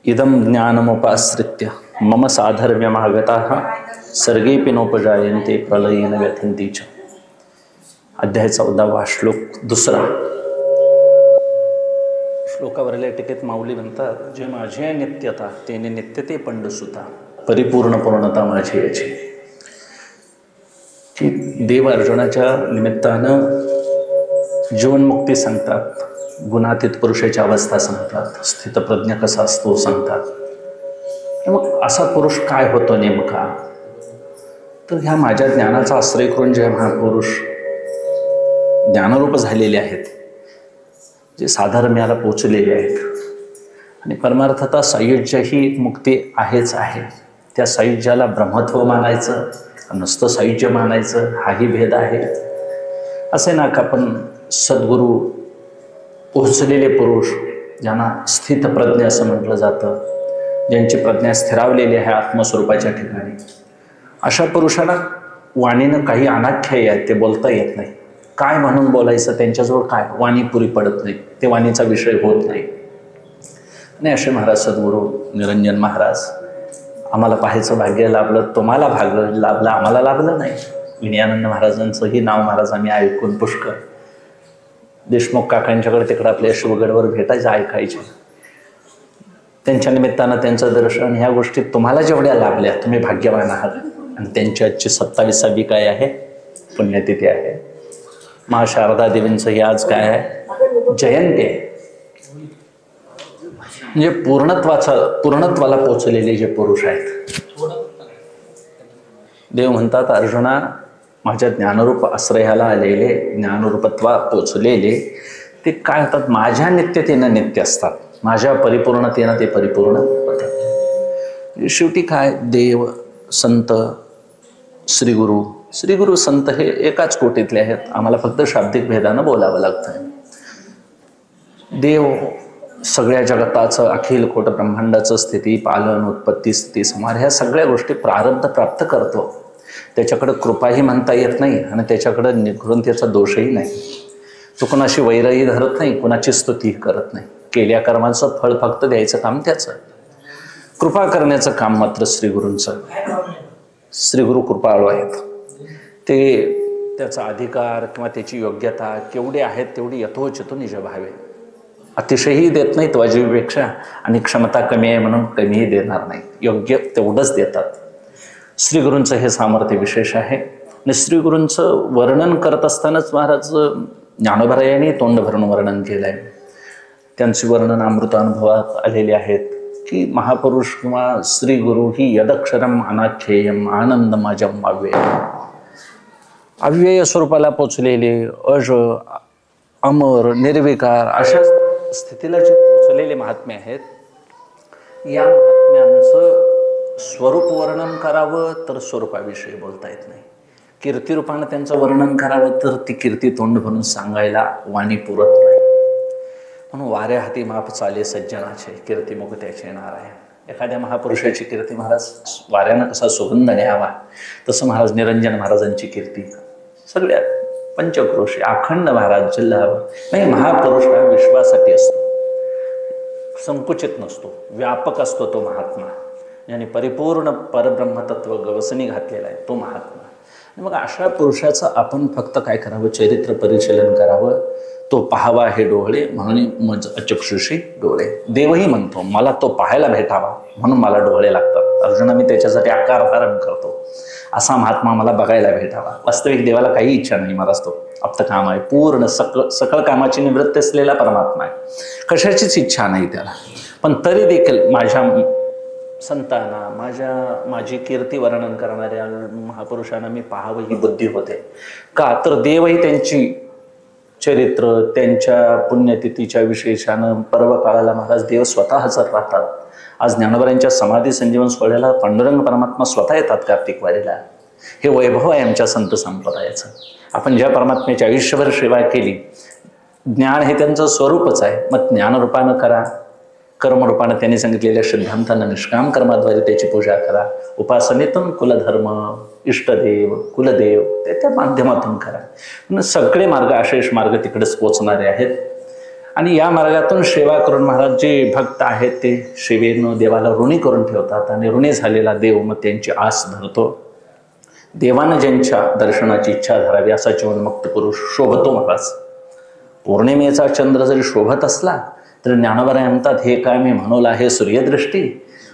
इदं ज्ञानमुपाश्रित्य मम साधर्म्यमागताः सर्गेऽपि नोपजायन्ते प्रलयेन व्यथन्ति च। अध्याय 14 श्लोक दुसरा. श्लोकावरल्या टीकेत माऊली म्हणतात, जे माझी नित्यता तेने नित्यते पंडसुता, परिपूर्ण पूर्णता माझी याची. की देव अर्जुनाच्या निमित्तानं जीवनमुक्ती सांगतात, गुणातीत पुरुषाची अवस्था सांगतात, स्थितप्रज्ञ कसा असतो सांगतात. मग असा पुरुष काय होतो नेमका? तर ह्या माझ्या ज्ञानाचा आश्रय करून जे महापुरुष ज्ञानरूप झालेले आहेत, जे साधर्म्याला पोचलेले आहेत आणि परमार्थता सायुज्यही मुक्ती आहेच आहे. त्या सायुज्याला ब्रह्मत्व मानायचं नुसतं सायुज्य मानायचं हाही भेद आहे. असे ना का आपण सद्गुरू पोहोचलेले पुरुष, ज्यांना स्थितप्रज्ञ असं म्हटलं जातं, ज्यांची प्रज्ञा स्थिरावलेली आहे आत्मस्वरूपाच्या ठिकाणी, अशा पुरुषाला वाणीनं काही अनाख्यायी आहेत, ते बोलता येत नाही. काय म्हणून बोलायचं, त्यांच्याजवळ काय वाणी पुरी पडत नाही, ते वाणीचा विषय होत नाही. आणि असे महाराज सद्गुरू निरंजन महाराज, आम्हाला पाहायचं भाग्य लाभलं, तुम्हाला भाग्य लाभलं, आम्हाला लाभलं नाही. विनयानंद महाराजांचंही नाव महाराज आम्ही ऐकून पुष्कळ, देशमुख काकांच्याकडे तिकडं आपल्या शिवगडवर भेटायचं, ऐकायचे. त्यांच्या निमित्तानं त्यांचं दर्शन, ह्या गोष्टी तुम्हाला जेवढ्या लाभल्या तुम्ही भाग्यवान आहात. आणि त्यांची आजची 27वी काय आहे, पुण्यतिथी आहे. महाशारदा देवींचंही आज काय आहे, जयंती आहे. म्हणजे पूर्णत्वाला पोचलेले जे पुरुष आहेत. देव म्हणतात, अर्जुना, माझ्या ज्ञानरूप आश्रयाला आलेले, ज्ञानरूपत्वा पोचलेले ते काय होतात, माझ्या नित्यतेनं नित्य असतात, माझ्या परिपूर्णतेनं ते परिपूर्ण होतात. शेवटी काय, देव, संत, श्रीगुरु संत हे एकाच कोटीतले आहेत. आम्हाला फक्त शाब्दिक भेदानं बोलावं लागतं. देव सगळ्या जगताचं, अखिल कोट ब्रह्मांडाचं स्थिती, पालन, उत्पत्ती, स्थिती, संहार, ह्या सगळ्या गोष्टी प्रारब्ध प्राप्त करतो. त्याच्याकडं कृपाही म्हणता येत नाही आणि त्याच्याकडं निर्घृणतेचा दोषही नाही. तो कुणाशी वैरही धरत नाही, कुणाची स्तुतीही करत नाही. केल्या कर्माचं फळ फक्त द्यायचं काम त्याचं, कृपा करण्याचं काम मात्र श्रीगुरूंचं. श्रीगुरू कृपाळू आहेत. ते त्याचा अधिकार किंवा त्याची योग्यता केवढी आहेत तेवढी यथोचितो निज भावे, अतिशयही देत नाहीत वाजवीपेक्षा, आणि क्षमता कमी आहे म्हणून कमीही देणार नाही, योग्य तेवढंच देतात. श्रीगुरूंचं हे सामर्थ्य विशेष आहे. आणि श्रीगुरूंचं वर्णन करत असतानाच महाराज ज्ञानोबरायांनी तोंड भरून वर्णन केलं आहे. त्यांचे वर्णन अमृतानुभवात आलेले आहेत की महापुरुष किंवा श्रीगुरु ही यदक्षरम अनाख्येयम आनंदमाजम अव्यय, अव्यय स्वरूपाला पोचलेले, अज, अमर, निर्विकार अशा स्थितीला जे पोचलेले महात्मे आहेत. या महात्म्यांचं स्वरूप वर्णन करावं तर स्वरूपाविषयी बोलता येत नाही. कीर्तिरूपानं त्यांचं वर्णन करावं तर ती कीर्ती तोंड भरून सांगायला वाणी पुरत नाही. म्हणून वाऱ्या हाती माप चाले सज्जनाचे, कीर्तिमुख त्याचे नारायण. एखाद्या महापुरुषाची कीर्ती महाराज वाऱ्यानं कसा सुगंध न्यावा, तसं महाराज निरंजन महाराजांची कीर्ती सगळ्या पंचक्रोशी अखंड महाराज जिल्हावर नाही. महापुरुष हा विश्वासाठी असतो, संकुचित नसतो, व्यापक असतो. तो महात्मा ज्याने परिपूर्ण परब्रह्मतत्व गवसणी घातलेला आहे, तो महात्मा. मग अशा पुरुषाचं आपण फक्त काय करावं, चरित्र परिशीलन करावं. तो पाहावा हे डोळे म्हणून मज अचक्षुषी डोळे. देवही म्हणतो, मला तो पाहायला भेटावा म्हणून मला डोळे लागतात. अर्जुना, मी त्याच्यासाठी आकार धारण करतो, असा महात्मा मला बघायला भेटावा. वास्तविक देवाला काही इच्छा नाही, महाराज तो आप्त काम आहे, पूर्ण सकळ कामाची निवृत्ती असलेला परमात्मा आहे, कशाचीच इच्छा नाही त्याला. पण तरी देखील माझ्या संतांना, माझी कीर्ती वर्णन करणाऱ्या महापुरुषांना मी पाहावं ही बुद्धी होते. का तर देवही त्यांची चरित्र, त्यांच्या पुण्यतिथीच्या विशेषानं पर्व काळाला महाराज देव स्वतः हजर राहतात. आज ज्ञानोबरांच्या समाधी संजीवन सोहळ्याला पांडुरंग परमात्मा स्वतः येतात कार्तिक वारीला. हे वैभव आहे आमच्या संत संप्रदायाचं. आपण ज्या परमात्म्याची आयुष्यभर सेवा केली, ज्ञान हे त्यांचं स्वरूपच आहे. मग ज्ञानरूपानं करा, कर्मरूपानं त्यांनी सांगितलेल्या सिद्धांतांना निष्काम कर्माद्वारे त्याची पूजा करा. उपासनेतून कुलधर्म, इष्टदेव, कुलदेव त्या माध्यमातून करा. सगळे मार्ग, अशेष मार्ग तिकडेच पोचणारे आहेत. आणि या मार्गातून सेवा करून महाराज जे भक्त आहेत ते सेवेनं देवाला ऋणी करून ठेवतात आणि ऋणी झालेला देव मग त्यांची आस धरतो. देवानं ज्यांच्या दर्शनाची इच्छा धरावी असा जीवनमुक्त पुरुष शोभतो महाराज. पौर्णिमेचा चंद्र जरी शोभत असला तर ज्ञानोबा म्हणतात, हे काय मी म्हणूला हे सूर्यदृष्टी,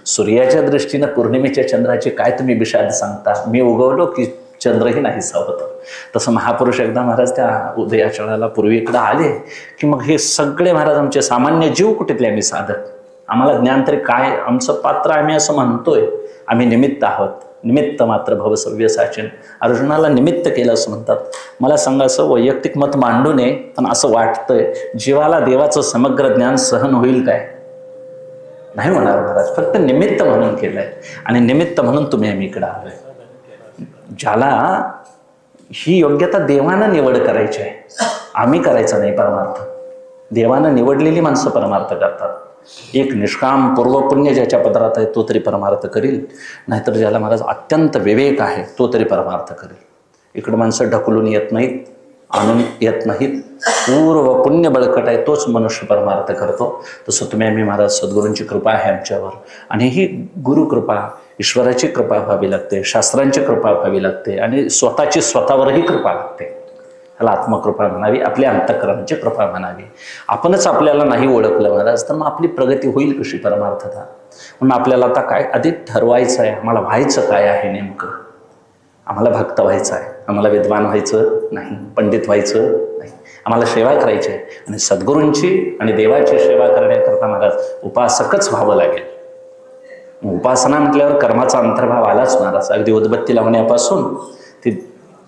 सूर्याच्या दृष्टीनं पौर्णिमेच्या चंद्राचे काय तुम्ही विषाद सांगता, मी उगवलो की चंद्रही नाही सावत. तसं महापुरुष एकदा महाराज त्या उदयाचळाला पूर्वीकडे आले की मग हे सगळे महाराज आमचे सामान्य जीव कुठेतले आम्ही साधक, आम्हाला ज्ञान तरी काय, आमचं पात्र आम्ही असं म्हणतोय, आम्ही निमित्त आहोत, निमित्त मात्र भवसव्य साचन. अर्जुनाला निमित्त केलं असं म्हणतात. मला सांगा, असं वैयक्तिक मत मांडू नये, पण असं वाटतंय जीवाला देवाचं समग्र ज्ञान सहन होईल काय? नाही होणार महाराज. फक्त निमित्त म्हणून केलंय आणि निमित्त म्हणून तुम्ही आम्ही इकडे आलोय. ज्याला ही योग्यता देवानं निवड करायची आहे, आम्ही करायचं नाही परमार्थ. देवानं निवडलेली माणसं परमार्थ करतात. एक निष्काम पूर्वपुण्य ज्याच्या पदरात आहे तो तरी परमार्थ करील, नाहीतर ज्याला महाराज अत्यंत विवेक आहे तो तरी परमार्थ करेल. इकडं माणसं ढकलून येत नाहीत, आणून येत नाहीत. पूर्व पुण्य बळकट आहे तोच मनुष्य परमार्थ करतो. तसं तुम्ही आम्ही महाराज सद्गुरूंची कृपा आहे आमच्यावर, आणि ही गुरुकृपा ईश्वराची कृपा व्हावी लागते, शास्त्रांची कृपा व्हावी लागते, आणि स्वतःची स्वतःवरही कृपा लागते. त्याला आत्मकृपा म्हणावी, आपल्या अंतःकरणाची कृपा म्हणावी. आपणच आपल्याला नाही ओळखलं महाराज तर मग आपली प्रगती होईल कशी परमार्थता? म्हणून आपल्याला आता काय अधिक ठरवायचं आहे, आम्हाला व्हायचं काय आहे नेमकं. आम्हाला भक्त व्हायचं आहे, आम्हाला विद्वान व्हायचं नाही, पंडित व्हायचं नाही, आम्हाला सेवा करायची आहे. आणि सद्गुरूंची आणि देवाची सेवा करण्याकरता महाराज उपासकच व्हावं लागेल. उपासना म्हटल्यावर कर्माचा अंतर्भाव आलाच महाराज. अगदी उदबत्ती लावण्यापासून ती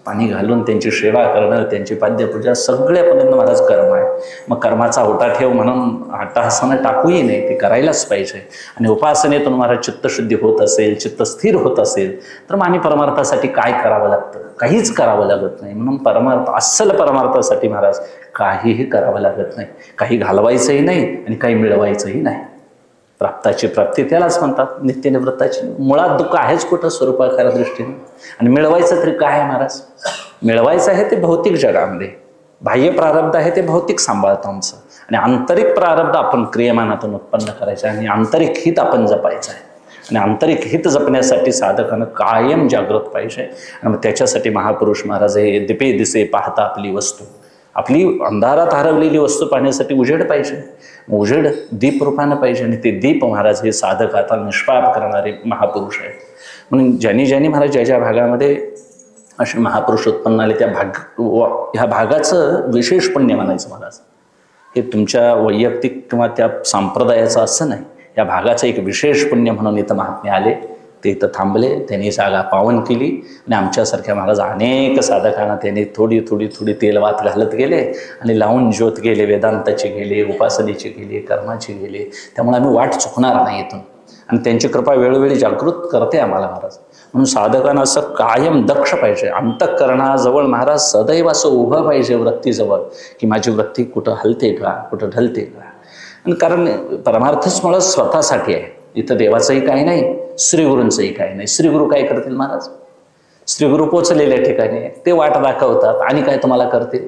पाणी घालून त्यांची सेवा करणं, त्यांची पाद्यपूजा सगळ्यापर्यंत महाराज कर्म आहे. मग कर्माचा ओटा ठेव म्हणून अट्टहासानं टाकूही नाही, ते करायलाच पाहिजे. आणि उपासनेतून महाराज चित्तशुद्धी होत असेल, चित्त स्थिर होत असेल तर मग आणि परमार्थासाठी काय करावं लागतं? काहीच करावं लागत नाही. म्हणून परमार्थ, अस्सल परमार्थासाठी महाराज काहीही करावं लागत नाही. काही घालवायचंही नाही आणि काही मिळवायचंही नाही. प्राप्ताची प्राप्ती त्यालाच म्हणतात, नित्यनिवृत्ताची. मुळात दुःख आहेच कुठं स्वरूपाकार दृष्टीने, आणि मिळवायचं तरी काय आहे महाराज? मिळवायचं आहे ते भौतिक जगामध्ये, बाह्य प्रारब्ध आहे ते भौतिक सांभाळतो आमचं, आणि आंतरिक प्रारब्ध आपण क्रियमानातून उत्पन्न करायचं आहे, आणि आंतरिक हित आपण जपायचं आहे. आणि आंतरिक हित जपण्यासाठी साधकानं कायम जागृत पाहिजे. आणि मग त्याच्यासाठी महापुरुष महाराज हे दिपे दिसे पाहता आपली वस्तू, आपली अंधारात हरवलेली वस्तू पाहण्यासाठी उजेड पाहिजे. उजेड दीप रूपानं पाहिजे, आणि ते दीप महाराज हे साधक आता निष्पाप करणारे महापुरुष आहेत. म्हणून ज्यांनी महाराज ज्या भागामध्ये असे महापुरुष उत्पन्न आले त्या ह्या भागाचं विशेष पुण्य म्हणायचं महाराज. हे तुमच्या वैयक्तिक किंवा त्या संप्रदायाचं असं नाही, या भागाचं एक विशेष पुण्य म्हणून इथं महात्मे आले, ते इथं थांबले, त्यांनी जागा पावन केली. आणि आमच्यासारख्या महाराज अनेक साधकांना त्यांनी थोडी थोडी थोडी तेलवात घालत गेले, आणि लावून ज्योत गेले, वेदांताचे गेले, उपासनेचे गेले, कर्माचे गेले. त्यामुळे आम्ही वाट चुकणार नाही इथून, आणि त्यांची कृपा वेळोवेळी जागृत करते आम्हाला महाराज. म्हणून साधकांना असं कायम दक्ष पाहिजे, अंतःकरणाजवळ महाराज सदैव असं उभं पाहिजे वृत्तीजवळ, की माझी वृत्ती कुठं हलते का, कुठं ढलते का. आणि कारण परमार्थच मुळात स्वतःसाठी आहे. इथं देवाचंही काही नाही, श्रीगुरूंचंही काही नाही. श्रीगुरू काय करतील महाराज? श्रीगुरू पोचलेल्या ठिकाणी ते वाट दाखवतात, आणि काय तुम्हाला करतील?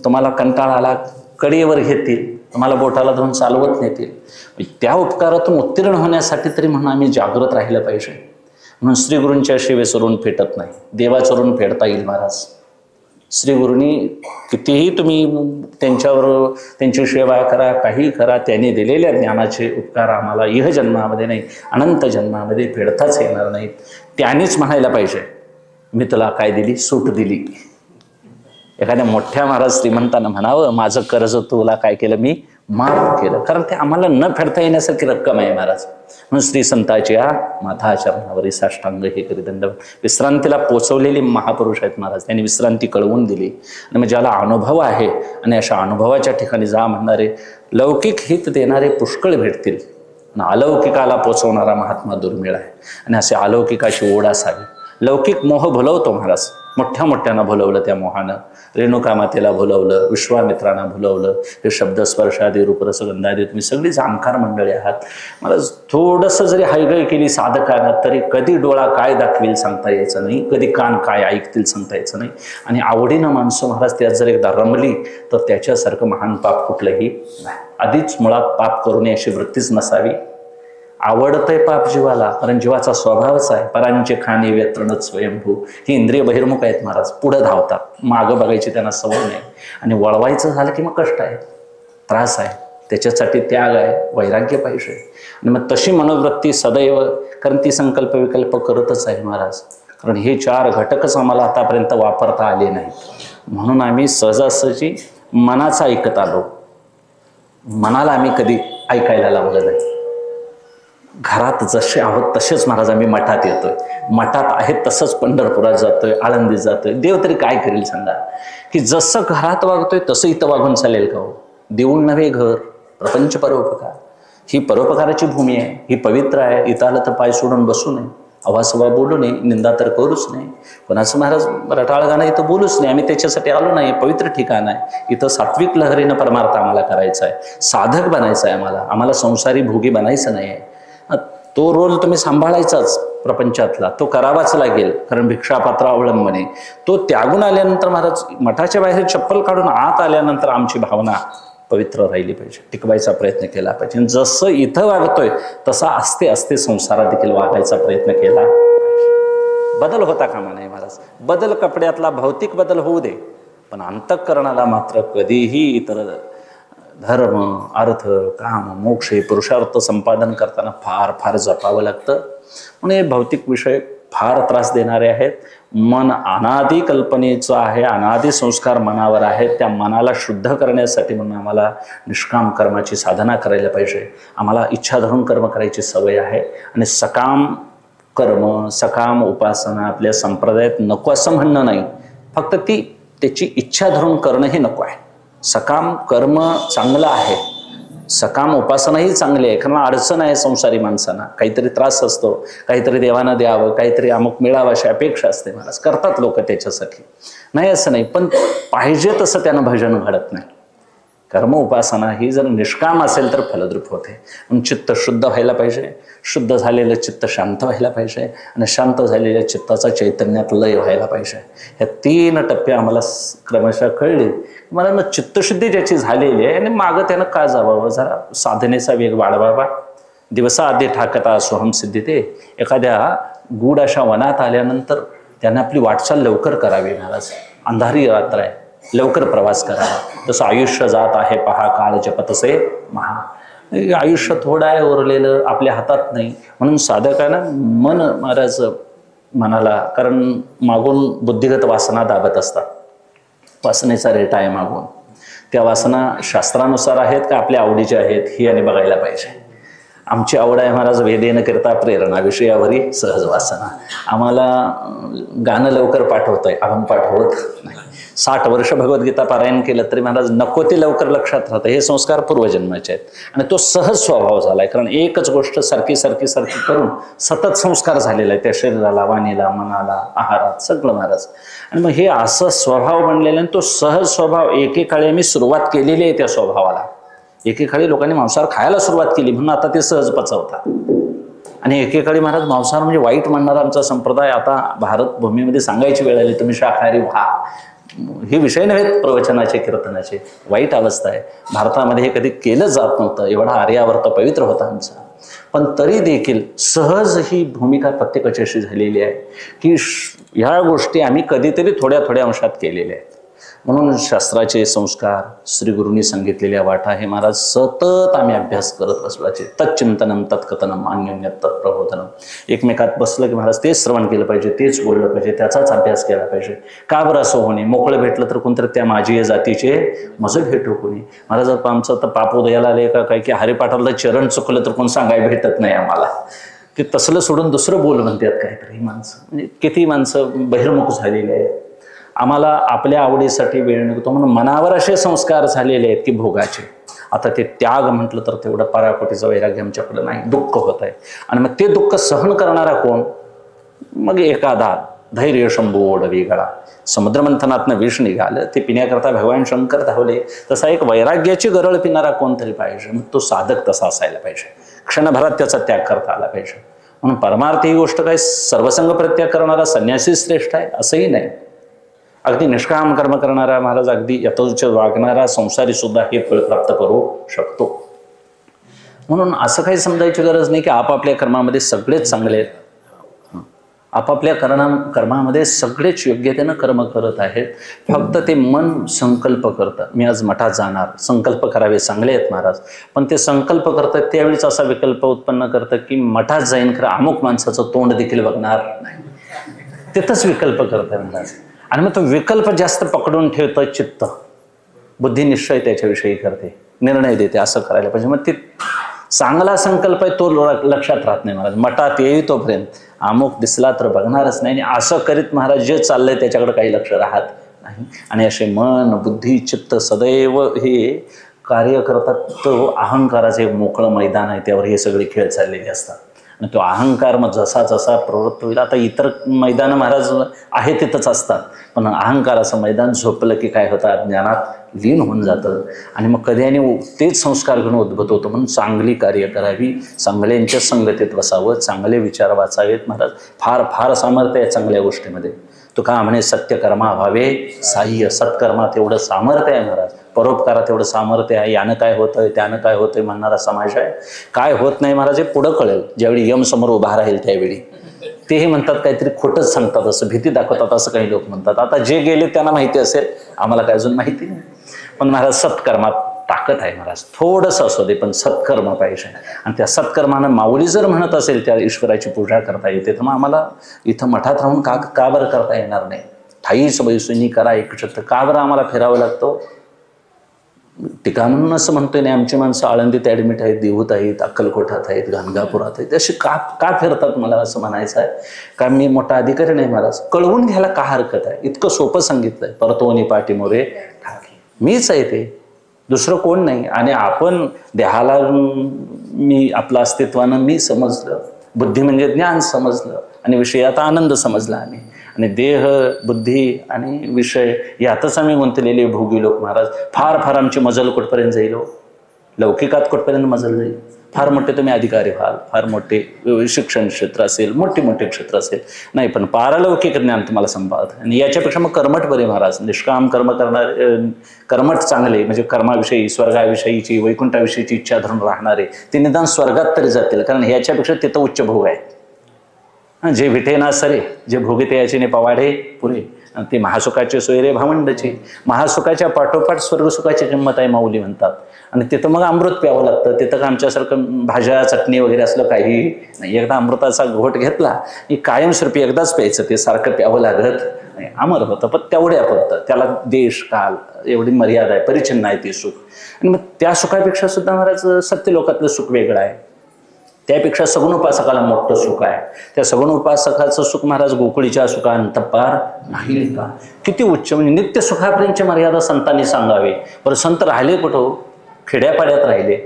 तुम्हाला कंटाळा आला कडेवर घेतील, तुम्हाला बोटाला धरून चालवत नेतील. त्या उपकारातून उत्तीर्ण होण्यासाठी तरी म्हणून आम्ही जागृत राहिलं पाहिजे. म्हणून श्रीगुरूंच्या सेवेचं फेटत नाही, देवाचं ऋण फेडता येईल महाराज. श्रीगुरूंनी कितीही तुम्ही त्यांच्यावर त्यांची सेवा करा, काही करा, त्यांनी दिलेल्या ज्ञानाचे उपकार आम्हाला इह जन्मामध्ये नाही अनंत जन्मामध्ये फेडताच येणार नाहीत. त्यानेच म्हणायला पाहिजे, मी तुला काय दिली? सूट दिली. एखाद्या मोठ्या महाराज श्रीमंतानं म्हणावं, माझं कर्ज तुला काय केलं? मी माफ केलं. कारण ते आम्हाला न फेडता येण्यासारखी रक्कम आहे महाराज. म्हणून श्री संताची माथा चरणावरी साष्टांग हे करी दंड. विश्रांतीला पोचवलेली महापुरुष आहेत महाराज. त्यांनी विश्रांती कळवून दिली. आणि मग ज्याला अनुभव आहे, आणि अशा अनुभवाच्या ठिकाणी जा म्हणणारे, लौकिक हित देणारे पुष्कळ भेटतील, आणि अलौकिकाला पोचवणारा महात्मा दुर्मिळ आहे. आणि असे अलौकिकाची ओढ असावी. लौकिक मोह भुलवतो महाराज. मोठ्या मोठ्यांना बोलवलं त्या मोहानं, रेणुका मातेला बोलवलं, विश्वामित्रांना बोलवलं. हे शब्द स्पर्शादी रूपरसगंधादी तुम्ही सगळी जाणकार मंडळी आहात. मला थोडंसं जरी हायगय केली साधकानं तरी कधी डोळा काय दाखवेल सांगता यायचं नाही, कधी कान काय ऐकतील सांगता यायचं नाही. आणि आवडीनं माणसं महाराज त्यात जर एकदा रमली तर त्याच्यासारखं महान पाप कुठलंही नाही. आधीच मुळात पाप करू नये अशी वृत्तीच नसावी. आवडतंय पाप जीवाला, कारण जीवाचा स्वभावच आहे. परांचे खाणे व्यत्रणच स्वयंभू. ही इंद्रिय बहिर्मुख आहेत महाराज, पुढे धावतात, मागं बघायची त्यांना सवय नाही. आणि वळवायचं झालं की मग कष्ट आहे, त्रास आहे, त्याच्यासाठी त्याग आहे, वैराग्य पाहिजे. आणि मग तशी मनोवृत्ती सदैव, कारण ती संकल्प विकल्प करतच आहे महाराज. कारण हे 4 घटकच आम्हाला आतापर्यंत वापरता आले नाहीत, म्हणून आम्ही सहजासहजी मनाचं ऐकत आलो. मनाला आम्ही कधी ऐकायला लावलं नाही. घरात जसे आहोत तसेच महाराज आम्ही मठात येतोय, मठात आहेत तसंच पंढरपुरात जातोय, आळंदीत जातोय. देव तरी काय करेल सांगा, की जसं घरात वागतोय तसं इथं वागून चालेल का हो? देऊळ नव्हे घर, प्रपंच परोपकार. ही परोपकाराची भूमी आहे, ही पवित्र आहे. इथं आलं तर पाय सोडून बसू नये, अवासवा बोलू नये, निंदा तर करूच नाही. कोणाचं महाराज रटाळ गाणं इथं बोलूच नाही. आम्ही त्याच्यासाठी आलो नाही, पवित्र ठिकाण आहे. इथं सात्विक लहरीनं परमार्थ आम्हाला करायचा आहे, साधक बनायचं आहे आम्हाला संसारी भोगी बनायचं नाही आहे. तो रोल तुम्ही सांभाळायचाच प्रपंचातला, तो करावाच लागेल, कारण भिक्षापात्र अवलंबने. तो त्यागून आल्यानंतर महाराज मठाच्या बाहेर चप्पल काढून आत आल्यानंतर आमची भावना पवित्र राहिली पाहिजे, टिकवायचा प्रयत्न केला पाहिजे. जसं इथं वागतोय तसा आस्ते आस्ते संसारात देखील वागायचा प्रयत्न केला पाहिजे. बदल होता कामा नये महाराज. बदल कपड्यातला भौतिक बदल होऊ दे, पण अंतःकरणाला मात्र कधीही इतर धर्म, अर्थ, काम, मोक्ष हे पुरुषार्थ संपादन करताना फार फार जपावं लागतं. म्हणून हे भौतिक विषय फार त्रास देणारे आहेत. मन अनादी कल्पनेचं आहे, अनादी संस्कार मनावर आहेत. त्या मनाला शुद्ध करण्यासाठी म्हणून आम्हाला निष्काम कर्माची साधना करायला पाहिजे. आम्हाला इच्छा धरून कर्म करायची सवय आहे. आणि सकाम कर्म, सकाम उपासना आपल्या संप्रदायात नको असं म्हणणं नाही, फक्त त्याची इच्छा धरून करणं हे नको आहे. सकाम कर्म चांगलं आहे, सकाम उपासनाही चांगली आहे. कारण अडचण आहे संसारी माणसांना, काहीतरी त्रास असतो, काहीतरी देवानं द्यावं, काहीतरी अमुक मिळावं अशी अपेक्षा असते महाराज. करतात लोक त्याच्यासाठी, नाही असं नाही, पण पाहिजे तसं त्यानं भजन घडत नाही. कर्म उपासना ही जर निष्काम असेल तर फलद्रूप होते. म्हणून चित्त शुद्ध व्हायला पाहिजे, शुद्ध झालेलं चित्त शांत व्हायला पाहिजे, आणि शांत झालेल्या चित्ताचा चैतन्यात लय व्हायला पाहिजे. ह्या 3 टप्पे आम्हाला क्रमशः कळले. मला ना चित्तशुद्धी ज्याची झालेली आहे आणि मागं त्यानं का जावावं, जरा साधनेचा वेग वाढवावा. दिवसाआधी ठाकता सोहम सिद्धीते. एखाद्या गूढ अशा वनात आल्यानंतर त्याने आपली वाटचाल लवकर करावी महाराज. अंधारी रात्र आहे, लवकर प्रवास करावा. तसं आयुष्य जात आहे पहा काळ जपतसे महा. आयुष्य थोडं आहे उरलेलं, आपल्या हातात नाही. म्हणून साधकानं मन महाराज मनाला, कारण मागून बुद्धिगत वासना दाबत असतात, वासनेचा रेटा आहे मागून. त्या वासना शास्त्रानुसार आहेत का आपल्या आवडीच्या आहेत ही आणि बघायला पाहिजे. आमची आवड आहे महाराज वेदेन करता प्रेरणा, विषयावरी सहज वासना. आम्हाला गाणं लवकर पाठवत आहे, अभंग पाठवत नाही. 60 वर्ष भगवद्गीता पारायण केलं तरी महाराज नको ते लवकर लक्षात राहतं. हे संस्कार पूर्वजन्माचे आहेत आणि तो सहज स्वभाव झाला आहे. कारण एकच गोष्ट सारखी करून सतत संस्कार झालेला आहे त्या शरीराला, वाणीला, मनाला, आहारात, सगळं महाराज. आणि मग हे असं स्वभाव बनलेलं, आणि तो सहज स्वभाव एकेकाळी आम्ही सुरुवात केलेली आहे त्या स्वभावाला. एकेकाळी लोकांनी मांसाहार खायला सुरुवात केली म्हणून आता ते सहज पचवतात. आणि एकेकाळी महाराज मांसाहार म्हणजे वाईट म्हणणारा आमचा संप्रदाय आता भारत भूमीमध्ये सांगायची वेळ आली, तुम्ही शाकाहारी व्हा. हे विषय नव्हेत प्रवचनाचे, कीर्तनाचे. वाईट अवस्था आहे. भारतामध्ये हे कधी केलं जात नव्हतं, एवढा आर्यावर्त पवित्र होता आमचा. पण तरी देखील सहज ही भूमिका प्रत्येकाची अशी झालेली आहे की ह्या गोष्टी आम्ही कधीतरी थोड्या अंशात केलेल्या आहेत. म्हणून शास्त्राचे संस्कार, श्रीगुरूंनी सांगितलेल्या वाटा हे महाराज सतत आम्ही अभ्यास करत बसवायचे. तच्चिंतनम तत्कथनम अन्योन्य तत्प्रबोधनम. एकमेकात बसलं की महाराज तेच श्रवण केलं पाहिजे, तेच बोललं पाहिजे, त्याचाच अभ्यास केला पाहिजे. का बरं असं होणे, मोकळं भेटलं तर कोणतरी त्या माझी जातीचे मज भेटू कोणी. महाराज आमचं तर पापोदयाला आले का काय की हरिपाठाला चरण चुकलं तर कोण सांगायला भेटत नाही आम्हाला. ते तसलं सोडून दुसरं बोल म्हणतात काहीतरी माणसं. म्हणजे किती माणसं बहिर्मुख झालेली आहेत. आम्हाला आपल्या आवडीसाठी वेळ निघतो म्हणून मनावर असे संस्कार झालेले आहेत की भोगाचे. आता ते त्याग म्हटलं तर तेवढं पराकोटीचं वैराग्य आमच्याकडं नाही. दुःख होत आहे. आणि मग ते दुःख सहन करणारा कोण? मग एखादा धैर्य शंभू ओढवी गळा. समुद्रमंथनातनं विष निघालं, ते पिण्याकरता भगवान शंकर धावले. तसा एक वैराग्याची गरळ पिणारा कोणतरी पाहिजे. मग तो साधक तसा असायला पाहिजे, क्षणभरात त्याचा त्याग करता आला पाहिजे. म्हणून परमार्थ ही गोष्ट काही सर्वसंग प्रत्याग करणारा संन्यासी श्रेष्ठ आहे असंही नाही. अगदी निष्काम कर्म करणारा महाराज, अगदी यथोचित वागणारा संसारी सुद्धा हे फळ प्राप्त करू शकतो. म्हणून असं काही समजायची गरज नाही की आपापल्या कर्मामध्ये सगळेच चांगले आहेत. आपापल्या कर्मामध्ये सगळेच योग्यतेनं कर्म करत आहेत. फक्त ते मन संकल्प करतं, मी आज मठात जाणार. संकल्प करावे, चांगले आहेत महाराज, पण ते संकल्प करतात त्यावेळीच असा विकल्प उत्पन्न करतं की मठात जाईन, खरं अमुक माणसाचं तोंड देखील बघणार नाही. तिथंच विकल्प करतात महाराज. आणि मग तो विकल्प जास्त पकडून ठेवतं चित्त, बुद्धी निश्चय त्याच्याविषयी करते, निर्णय देते असं करायला पाहिजे. मग ते चांगला संकल्प आहे तो लक्षात राहत नाही महाराज. मठात येई तोपर्यंत अमुक दिसला तर बघणारच नाही, आणि असं करीत महाराज जे चाललंय त्याच्याकडे काही लक्ष राहत नाही. आणि असे मन बुद्धी चित्त सदैव हे कार्य करतात. तो अहंकाराचं एक मोकळं मैदान आहे, त्यावर हे सगळे खेळ चाललेले असतात. आणि तो अहंकार मग जसा जसा प्रवृत्त होईल, आता इतर मैदानं महाराज आहे तिथंच असतात, पण अहंकाराचं मैदान झोपलं की काय होतं, अज्ञानात लीन होऊन जातं. आणि मग कधी आणि तेच संस्कार घेऊन उद्भूत होतं. म्हणून चांगली कार्य करावी, चांगल्यांच्या संगतीत बसावं, चांगले विचार वाचावेत महाराज. फार फार सामर्थ्य आहे चांगल्या गोष्टीमध्ये. तो का म्हणे सत्यकर्मा व्हावे साह्य. सत्कर्मात एवढं सामर्थ्य आहे महाराज, परोपकारात एवढं सामर्थ्य आहे. यानं काय होतंय त्यानं काय होतंय म्हणणारा समाज आहे. काय होत नाही महाराज हे पुढं कळेल ज्यावेळी यम समोर उभा राहील त्यावेळी. तेही म्हणतात काहीतरी खोटंच सांगतात, असं भीती दाखवतात असं काही लोक म्हणतात. आता जे गेले त्यांना माहिती असेल, आम्हाला काय अजून माहिती नाही. पण महाराज सत्कर्मात ताकद आहे महाराज. थोडंसं असू दे पण सत्कर्म पाहिजे. आणि त्या सत्कर्मानं माऊली जर म्हणत असेल त्या ईश्वराची पूजा करता येते, तर मग आम्हाला इथं मठात राहून का बरं करता येणार नाही. ठाईच बैसुनी करा एकछत्र, का बरं आम्हाला फिरावं लागतं. टीका म्हणून असं म्हणतोय नाही, आमची माणसं आळंदीत ॲडमिट आहेत, देहूत आहेत, अक्कलकोटात आहेत, गाणगापुरात आहेत, असे का फिरतात मला असं म्हणायचं आहे. का मी मोठा अधिकारी नाही महाराज, कळवून घ्यायला का हरकत आहे. इतकं सोपं सांगितलंय. परतोनी पाठीमोरे ठाके, मीच आहे ते, दुसरं कोण नाही. आणि आपण देहाला मी आपलं अस्तित्वानं मी समजलं, बुद्धी म्हणजे ज्ञान समजलं, आणि विषयात आनंद समजला आम्ही. आणि देह बुद्धी आणि विषय यातच आम्ही गुंतलेले भोगी लोक महाराज. फार फार आमची मजल कुठपर्यंत जाईल, लौकिकात कुठपर्यंत मजल जाईल. फार मोठे तुम्ही अधिकारी व्हाल, फार मोठे शिक्षण क्षेत्र असेल, मोठे क्षेत्र असेल, नाही पण पारलौकिक ज्ञान तुम्हाला संपादत. आणि याच्यापेक्षा मग कर्मठ बरे महाराज. निष्काम कर्म करणारे, कर्मठ चांगले म्हणजे कर्माविषयी स्वर्गाविषयीची वैकुंठाविषयीची इच्छा धरून राहणारे ते निदान स्वर्गात तरी जातील, कारण ह्याच्यापेक्षा तिथं उच्च भोग आहे. जे विठे ना सरे, जे भोगिते याचे ने पवाडे पुरे, ते महासुखाचे सोयरे भावंडचे. महासुखाच्या पाठोपाठ स्वर्गसुखाची किंमत आहे माऊली म्हणतात. आणि तिथं मग अमृत प्यावं लागतं. तिथं का आमच्यासारखं भाज्या चटणी वगैरे असलं काही नाही. एकदा अमृताचा घोट घेतला की कायमस्वरूपी एकदाच प्यायचं, ते सारखं प्यावं लागत नाही. अमर होतं पण तेवढ्या पडतं. त्याला देश काल एवढी मर्यादा आहे, परिचिन्न आहे ते सुख. आणि मग त्या सुखापेक्षा सुद्धा महाराज सत्य लोकातलं सुख वेगळं आहे. त्यापेक्षा सगुण उपासकाला मोठं सुख आहे. त्या सगुण उपासकाचं सुख महाराज गोकुळीच्या सुखांत पार नाही का. किती उच्च, म्हणजे नित्य सुखापर्यंतची मर्यादा संतांनी सांगावे. बरं संत राहिले कुठं, खेड्यापाड्यात राहिले.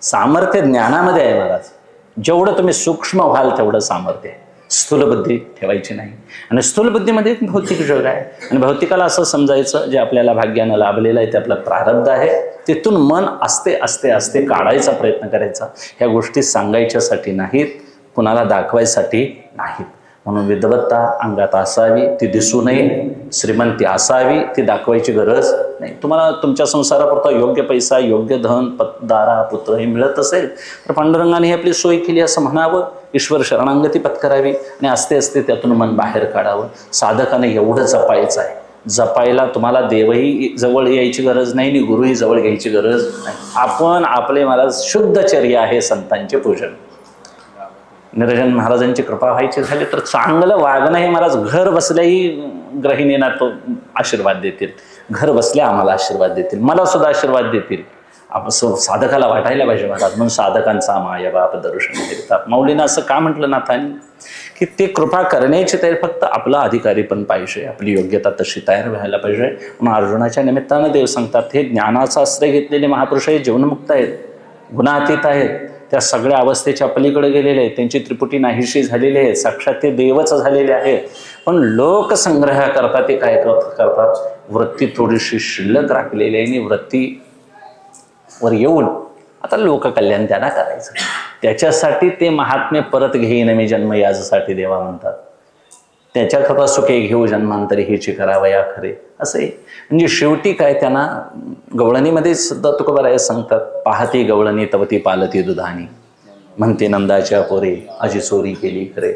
सामर्थ्य ज्ञानामध्ये आहे महाराज. जेवढं तुम्ही सूक्ष्म व्हाल तेवढं सामर्थ्य आहे. स्थूलबुद्धी ठेवायची नाही. आणि स्थूलबुद्धीमध्ये एक भौतिक जग आहे. आणि भौतिकाला असं समजायचं जे आपल्याला भाग्यानं लाभलेलं आहे ते आपलं प्रारब्ध आहे. तिथून मन आस्ते काढायचा प्रयत्न करायचा. ह्या गोष्टी सांगायच्यासाठी नाहीत, कुणाला दाखवायसाठी नाहीत. म्हणून विद्वत्ता अंगात असावी, ती दिसू नये. श्रीमंती असावी, ती दाखवायची गरज नाही. तुम्हाला तुमच्या संसारापुरता योग्य पैसा, योग्य धन, दारा पुत्र हे मिळत असेल तर पांडुरंगाने ही आपली सोय केली असं म्हणावं. ईश्वर शरणागती पत्करावी आणि आस्ते त्यातून मन बाहेर काढावं. साधकाने एवढं जपायचं आहे. जपायला तुम्हाला देवही जवळ यायची गरज नाही आणि गुरुही जवळ घ्यायची गरज नाही. आपण आपले महाराज शुद्धचर्या आहे संतांचे पूजन. निरंजन महाराजांची कृपा व्हायची झाली तर चांगलं वागणं हे महाराज घर बसल्याही गृहिणींना तो आशीर्वाद देतील. घर बसल्या आम्हाला आशीर्वाद देतील, मला सुद्धा आशीर्वाद देतील. असं साधकाला वाटायला पाहिजे महाराज. म्हणून साधकांचा माया बाप दर्शन देतात. माऊलीनं असं का म्हटलं नाथांनी की ते कृपा करण्याची तयारी फक्त आपला अधिकारी पण पाहिजे, आपली योग्यता तशी तयार व्हायला पाहिजे. म्हणून अर्जुनाच्या निमित्तानं देव सांगतात हे ज्ञानाचा आश्रय घेतलेले महापुरुष हे जीवनमुक्त आहेत, गुणातीत आहेत, त्या सगळ्या अवस्थेच्या पलीकडे गेलेले आहेत, त्यांची त्रिपुटी नाहीशी झालेली आहे, साक्षात ते देवच झालेले आहेत. पण लोकसंग्रह करता ते काय करतात, वृत्ती थोडीशी शिल्लक राखलेली आहे आणि वृत्तीवर येऊन आता लोककल्याण त्यांना करायचं. त्याच्यासाठी ते महात्म्य परत घेईन मी जन्म यासाठी देवा म्हणतात. त्याच्याकरता सुखे घेऊ जन्मांतरी हेची करावया खरे असे. म्हणजे शेवटी काय त्यांना गवळणीमध्ये सुद्धा तुकोबाराय सांगतात, पाहती गवळणी तवती पालती दुधानी, म्हणते नंदाच्या पोरे अजी चोरी केली खरे.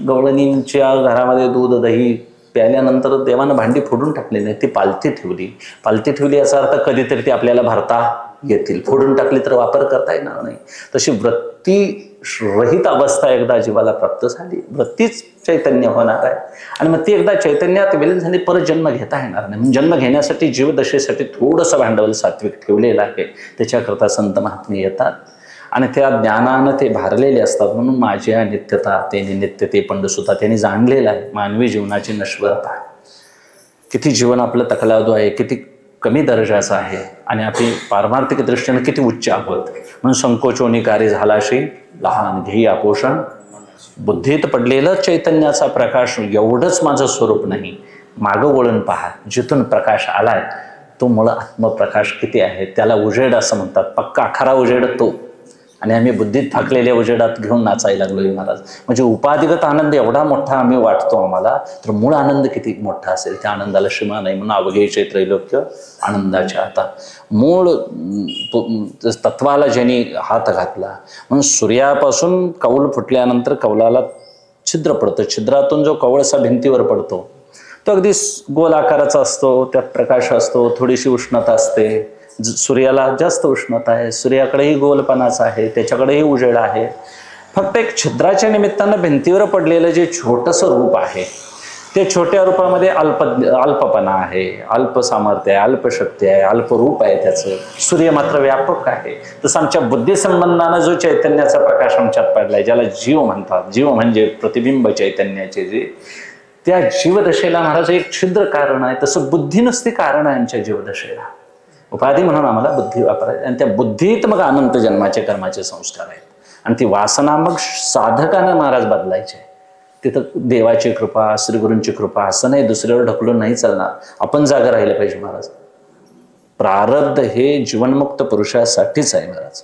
गवळणींच्या घरामध्ये दूध दही प्यायल्यानंतर देवानं भांडी फोडून टाकली नाही, ती पालती ठेवली याचा अर्थ कधीतरी ती आपल्याला भरता येतील. फोडून टाकली तर वापर करता येणार नाही. तशी वृत्ती रहित अवस्था एकदा जीवाला प्राप्त झाली, वृत्तीच चैतन्य होणार आहे. आणि मग ती एकदा चैतन्यात विलीन झाली, परत जन्म घेता येणार नाही. जन्म घेण्यासाठी जीवदशेसाठी थोडंसं भांडवल सात्विक ठेवलेलं आहे. त्याच्याकरता संत महात्मे येतात आणि त्या ज्ञानानं ते भारलेले असतात. म्हणून माझी नित्यता त्यांनी नित्यते पंडसुता त्यांनी जाणलेलं आहे मानवी जीवनाची नश्वरता. किती जीवन आपलं तकलादू आहे, किती कमी दर्जाचं आहे आणि आपली पारमार्थिक दृष्टीने किती उच्च आहोत. म्हणून संकोचोनी कार्य झालाशी लहान घेई आपोषण, बुद्धीत पडलेलं चैतन्याचा प्रकाश एवढंच माझं स्वरूप नाही, मागं वळून पहा जिथून प्रकाश आलाय तो मूळ आत्मप्रकाश किती आहे. त्याला उजेड असं म्हणतात, पक्का खरा उजेड तो. आणि आम्ही बुद्धीत फाकलेल्या उजेडात घेऊन नाचायला लागलोय महाराज. म्हणजे उपाधिगत आनंद एवढा मोठा आम्ही वाटतो आम्हाला, तर मूळ आनंद किती मोठा असेल. त्या आनंदाला सीमा नाही. म्हणून अवघे त्रैलोक्य आनंदाच्या आता मूळ तत्वाला ज्यांनी हात घातला. म्हणून सूर्यापासून कौल फुटल्यानंतर कौलाला छिद्र पडतं, छिद्रातून जो कवळसा भिंतीवर पडतो तो अगदी गोल आकाराचा असतो, त्यात प्रकाश असतो, थोडीशी उष्णता असते. सूर्याला जास्त उष्णता आहे, सूर्याकडेही गोलपणाच आहे, त्याच्याकडेही उजेड आहे. फक्त एक छिद्राच्या निमित्तानं भिंतीवर पडलेलं जे छोटंसं रूप आहे, ते छोट्या रूपामध्ये अल्पपणा आहे, अल्प सामर्थ्य आहे, अल्पशक्ती आहे, अल्परूप आहे त्याचं. सूर्य मात्र व्यापक आहे. तसं आमच्या बुद्धिसंबंधानं जो चैतन्याचा प्रकाश आमच्यात पडलाय, ज्याला जीव म्हणतात, जीव म्हणजे प्रतिबिंब चैतन्याचे, जे त्या जीवदशेला महाराज एक छिद्र कारण आहे. तसं बुद्धी नुसती कारण आहे आमच्या जीवदशेला. उपाधी म्हणून आम्हाला बुद्धी वापरायची आणि त्या बुद्धीत मग अनंत जन्माचे कर्माचे संस्कार आहेत. आणि ती वासना मग साधकानं महाराज बदलायचे. तिथं देवाची कृपा, श्रीगुरूंची कृपा असं नाही, दुसऱ्यावर ढकलून नाही चालणार. आपण जागा राहिलं पाहिजे महाराज. प्रारब्ध हे जीवनमुक्त पुरुषासाठीच आहे महाराज.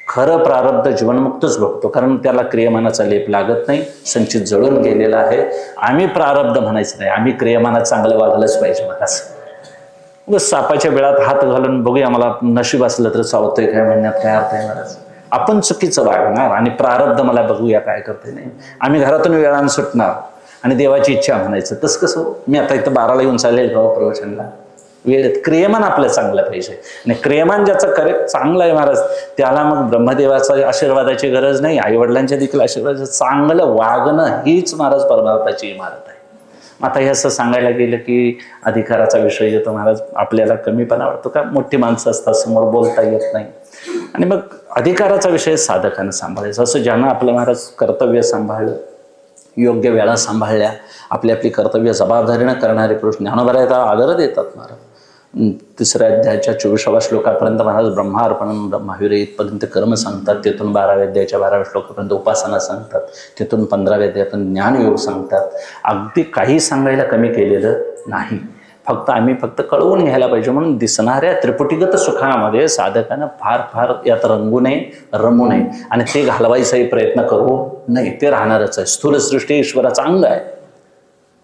खरं प्रारब्ध जीवनमुक्तच बघतो, कारण त्याला क्रियमानाचा लेप लागत नाही, संचित जळून गेलेला आहे. आम्ही प्रारब्ध म्हणायचं नाही, आम्ही क्रियमानात चांगलं वागलंच पाहिजे महाराज. बस सापाच्या बिळात हात घालून बघूया मला नशीब असलं तर चावतोय काय म्हणण्यात काय अर्थ आहे महाराज. आपण चुकीचं वागणार आणि प्रारब्ध मला बघूया काय करते नाही. आम्ही घरातून वेळानं सुटणार आणि देवाची इच्छा म्हणायचं. तसं कसं, मी आता इथं 12ला येऊन चालेल भाऊ प्रवचनला, वेळेत क्रियमान आपलं चांगलं पाहिजे. आणि क्रियमान ज्याचं करेक्ट चांगलं आहे महाराज, त्याला मग ब्रह्मदेवाचा आशीर्वादाची गरज नाही, आईवडिलांच्या देखील आशीर्वादाचं. चांगलं वागणं हीच महाराज परमार्थाची इमारत आहे. आता हे असं सांगायला गेलं की अधिकाराचा विषय येतो महाराज, आपल्याला कमीपणा वाटतो का, मोठी माणसं असतात समोर बोलता येत नाही. आणि मग अधिकाराचा विषय साधकानं सांभाळायचा. असं ज्यानं आपलं महाराज कर्तव्य सांभाळलं, योग्य वेळा सांभाळल्या, आपली आपली कर्तव्य जबाबदारीनं करणारे पुरुष ज्ञानोबरायला आदर देतात महाराज. 3ऱ्या अध्यायाच्या 24व्या श्लोकापर्यंत महाराज ब्रह्मार्पण ब्रह्माविर इथपर्यंत कर्म सांगतात. तिथून 12व्या अध्यायाच्या 12व्या श्लोकापर्यंत उपासना सांगतात. तिथून 15व्या अध्यायापर्यंत ज्ञानयोग सांगतात. अगदी काही सांगायला कमी केलेलं नाही. आम्ही फक्त कळवून घ्यायला पाहिजे. म्हणून दिसणाऱ्या त्रिपुटीगत सुखामध्ये साधकानं फार फार यात रंगू नये, रमू नये आणि ते घालवायचाही प्रयत्न करू नये. ते राहणारच आहे. स्थूल सृष्टी ईश्वराचं अंग आहे,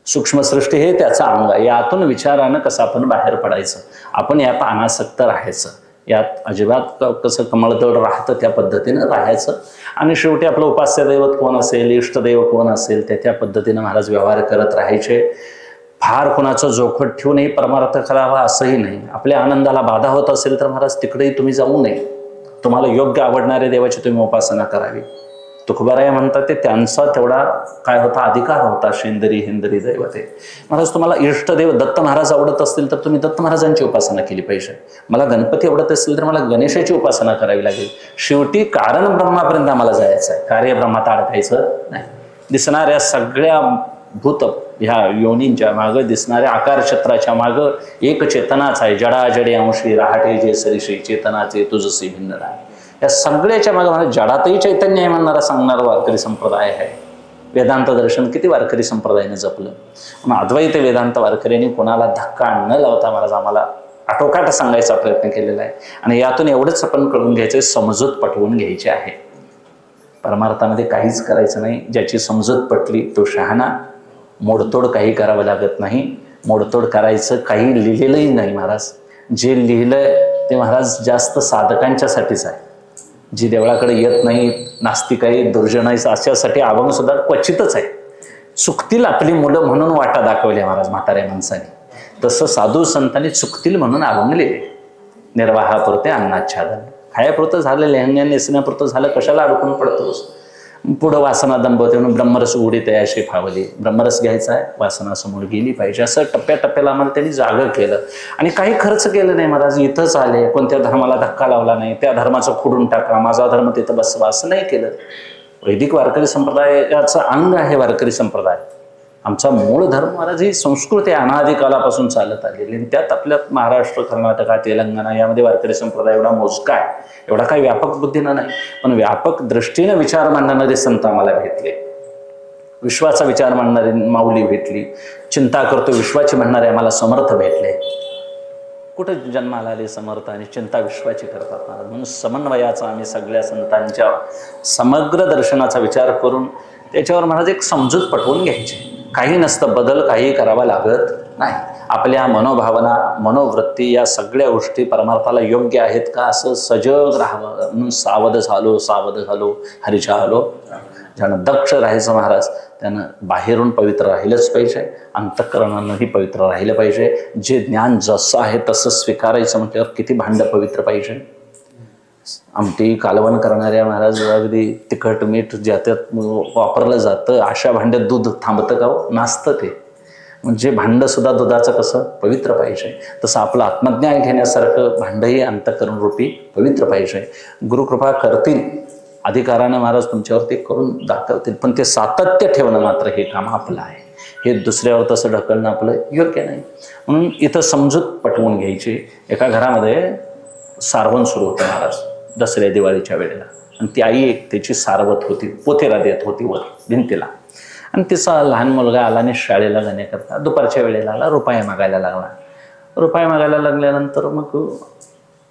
सूक्ष्मसृष्टी हे त्याचं अंग आहे. यातून विचारानं कसं आपण बाहेर पडायचं, आपण यात अनासक्त राहायचं, यात अजिबात कसं कमळतळ राहतं त्या पद्धतीनं राहायचं. आणि शेवटी आपलं उपास्य दैवत कोण असेल, इष्टदैव कोण असेल, त्या पद्धतीनं महाराज व्यवहार करत राहायचे. फार कोणाचं जोखड ठेवूनही परमार्थ करावा असंही नाही. आपल्या आनंदाला बाधा होत असेल तर महाराज तिकडेही तुम्ही जाऊ नये. तुम्हाला योग्य आवडणाऱ्या देवाची तुम्ही उपासना करावी. तुकोबाराय म्हणतात ते त्यांचा तेवढा काय होता, अधिकार होता. शेंदरी हिंदरी दैवते. महाराज तुम्हाला इष्टदेव दत्त महाराज आवडत असतील तर तुम्ही दत्त महाराजांची उपासना केली पाहिजे. मला गणपती आवडत असेल तर मला गणेशाची उपासना करावी लागेल. शेवटी कारण ब्रह्मापर्यंत आम्हाला जायचं आहे, कार्य ब्रह्मात अडकायचं नाही. दिसणाऱ्या सगळ्या भूत ह्या योनींच्या मागं, दिसणाऱ्या आकार क्षेत्राच्या मागं एक चेतनाच आहे. जडाजडे अंशी राहटे जे सरिषी, चेतनाचे तुझसी भिन्न राहे. या सगळ्याच्या मागे मला जडातही चैतन्य आहे म्हणणारा सांगणारा वारकरी संप्रदाय आहे. वेदांत दर्शन किती वारकरी संप्रदायाने जपलं. मग अद्वैत वेदांत वारकऱ्यांनी कोणाला धक्का न लावता महाराज आम्हाला आटोकाट सांगायचा प्रयत्न केलेला आहे. आणि यातून एवढंच आपण कळून घ्यायचं, समजूत पटवून घ्यायची आहे. परमार्थामध्ये काहीच करायचं नाही. ज्याची समजूत पटली तो शहाणा. मोडतोड काही करावं लागत नाही. मोडतोड करायचं काही लिहिलेलंही नाही महाराज. जे लिहिलंय ते महाराज जास्त साधकांच्यासाठीच आहे. जी देवळाकडे येत नाही, नास्तिक आहे, दुर्जन आहे, अशासाठी अभंग सुद्धा क्वचितच आहे. चुकतील आपली मुलं म्हणून वाटा दाखवल्या महाराज म्हाताऱ्या माणसाने. तसं साधू संतांनी चुकतील म्हणून अभंग लिहिले. निर्वाहापुरते अन्नाच्छादन, खायापुरतं झालं, लेहंग्या नेसण्यापुरतं झालं, कशाला अडकून पडतोस. पुढं वासना दंबवते म्हणून ब्रह्मरस उघडी तयाशी फावली. ब्रह्मरस घ्यायचा आहे, वासना समोर गेली पाहिजे. असं टप्प्याटप्प्याला आम्हाला त्यांनी जागं केलं. आणि काही खर्च केलं नाही महाराज. इथंच आले, कोणत्या धर्माला धक्का लावला नाही, त्या धर्माचं खोडून टाका, माझा धर्म तिथं बसवा, असं नाही केलं. वैदिक वारकरी संप्रदायाचं अंग आहे वारकरी संप्रदाय. आमचा मूळ धर्म महाराज ही संस्कृती अनादी कालापासून चालत आलेली. आणि त्यात आपल्या महाराष्ट्र, कर्नाटक, तेलंगणा यामध्ये वारकरी संप्रदाय एवढा मोजका आहे. एवढा काही व्यापक बुद्धीनं नाही, पण व्यापक दृष्टीनं विचार मांडणारे संत आम्हाला भेटले. विश्वाचा विचार मांडणारी माऊली भेटली. चिंता करतो विश्वाची म्हणणारे आम्हाला समर्थ भेटले. कुठं जन्माला आले समर्थ आणि चिंता विश्वाची करतात महाराज. म्हणून समन्वयाचा आम्ही सगळ्या संतांच्या समग्र दर्शनाचा विचार करून त्याच्यावर महाराज एक समजूत पटवून घ्यायची. काही नसतं, बदल काही करावा लागत नाही. आपल्या मनोभावना, मनोवृत्ती या सगळ्या गोष्टी परमार्थाला योग्य आहेत का असं सजग राहावं म्हणून सावध झालो हरीच्या आलो. ज्यानं दक्ष राहायचं महाराज त्यानं बाहेरून पवित्र राहिलंच पाहिजे, अंतःकरणानंही पवित्र राहिलं पाहिजे. जे ज्ञान जसं आहे तसं स्वीकारायचं म्हटल्यावर किती भांड पवित्र पाहिजे. आमटी कालवण करणाऱ्या महाराज अगदी तिखट मीठ ज्याच्यात वापरलं जातं अशा भांड्यात दूध थांबतं का हो? नाचतं ते. म्हणजे भांडं सुद्धा दुधाचं कसं पवित्र पाहिजे, तसं आपलं आत्मज्ञान घेण्यासारखं भांडंही अंतःकरण रूपी पवित्र पाहिजे. गुरुकृपा करतील, अधिकारानं महाराज तुमच्यावर ते करून दाखवतील, पण ते सातत्य ठेवणं मात्र हे काम आपलं आहे. हे दुसऱ्यावर तसं ढकलणं आपलं योग्य नाही. म्हणून इथं समजूत पटवून घ्यायची. एका घरामध्ये सारवण सुरू होतं महाराज दसऱ्या दिवाळीच्या वेळेला. आणि ती आई एक त्याची सारवत होती, पोथेला देत होती वर भिंतीला. आणि तिचा लहान मुलगा आला आणि शाळेला जाण्याकरता दुपारच्या वेळेला आला, रुपया मागायला लागला. रुपया मागायला लागल्यानंतर मग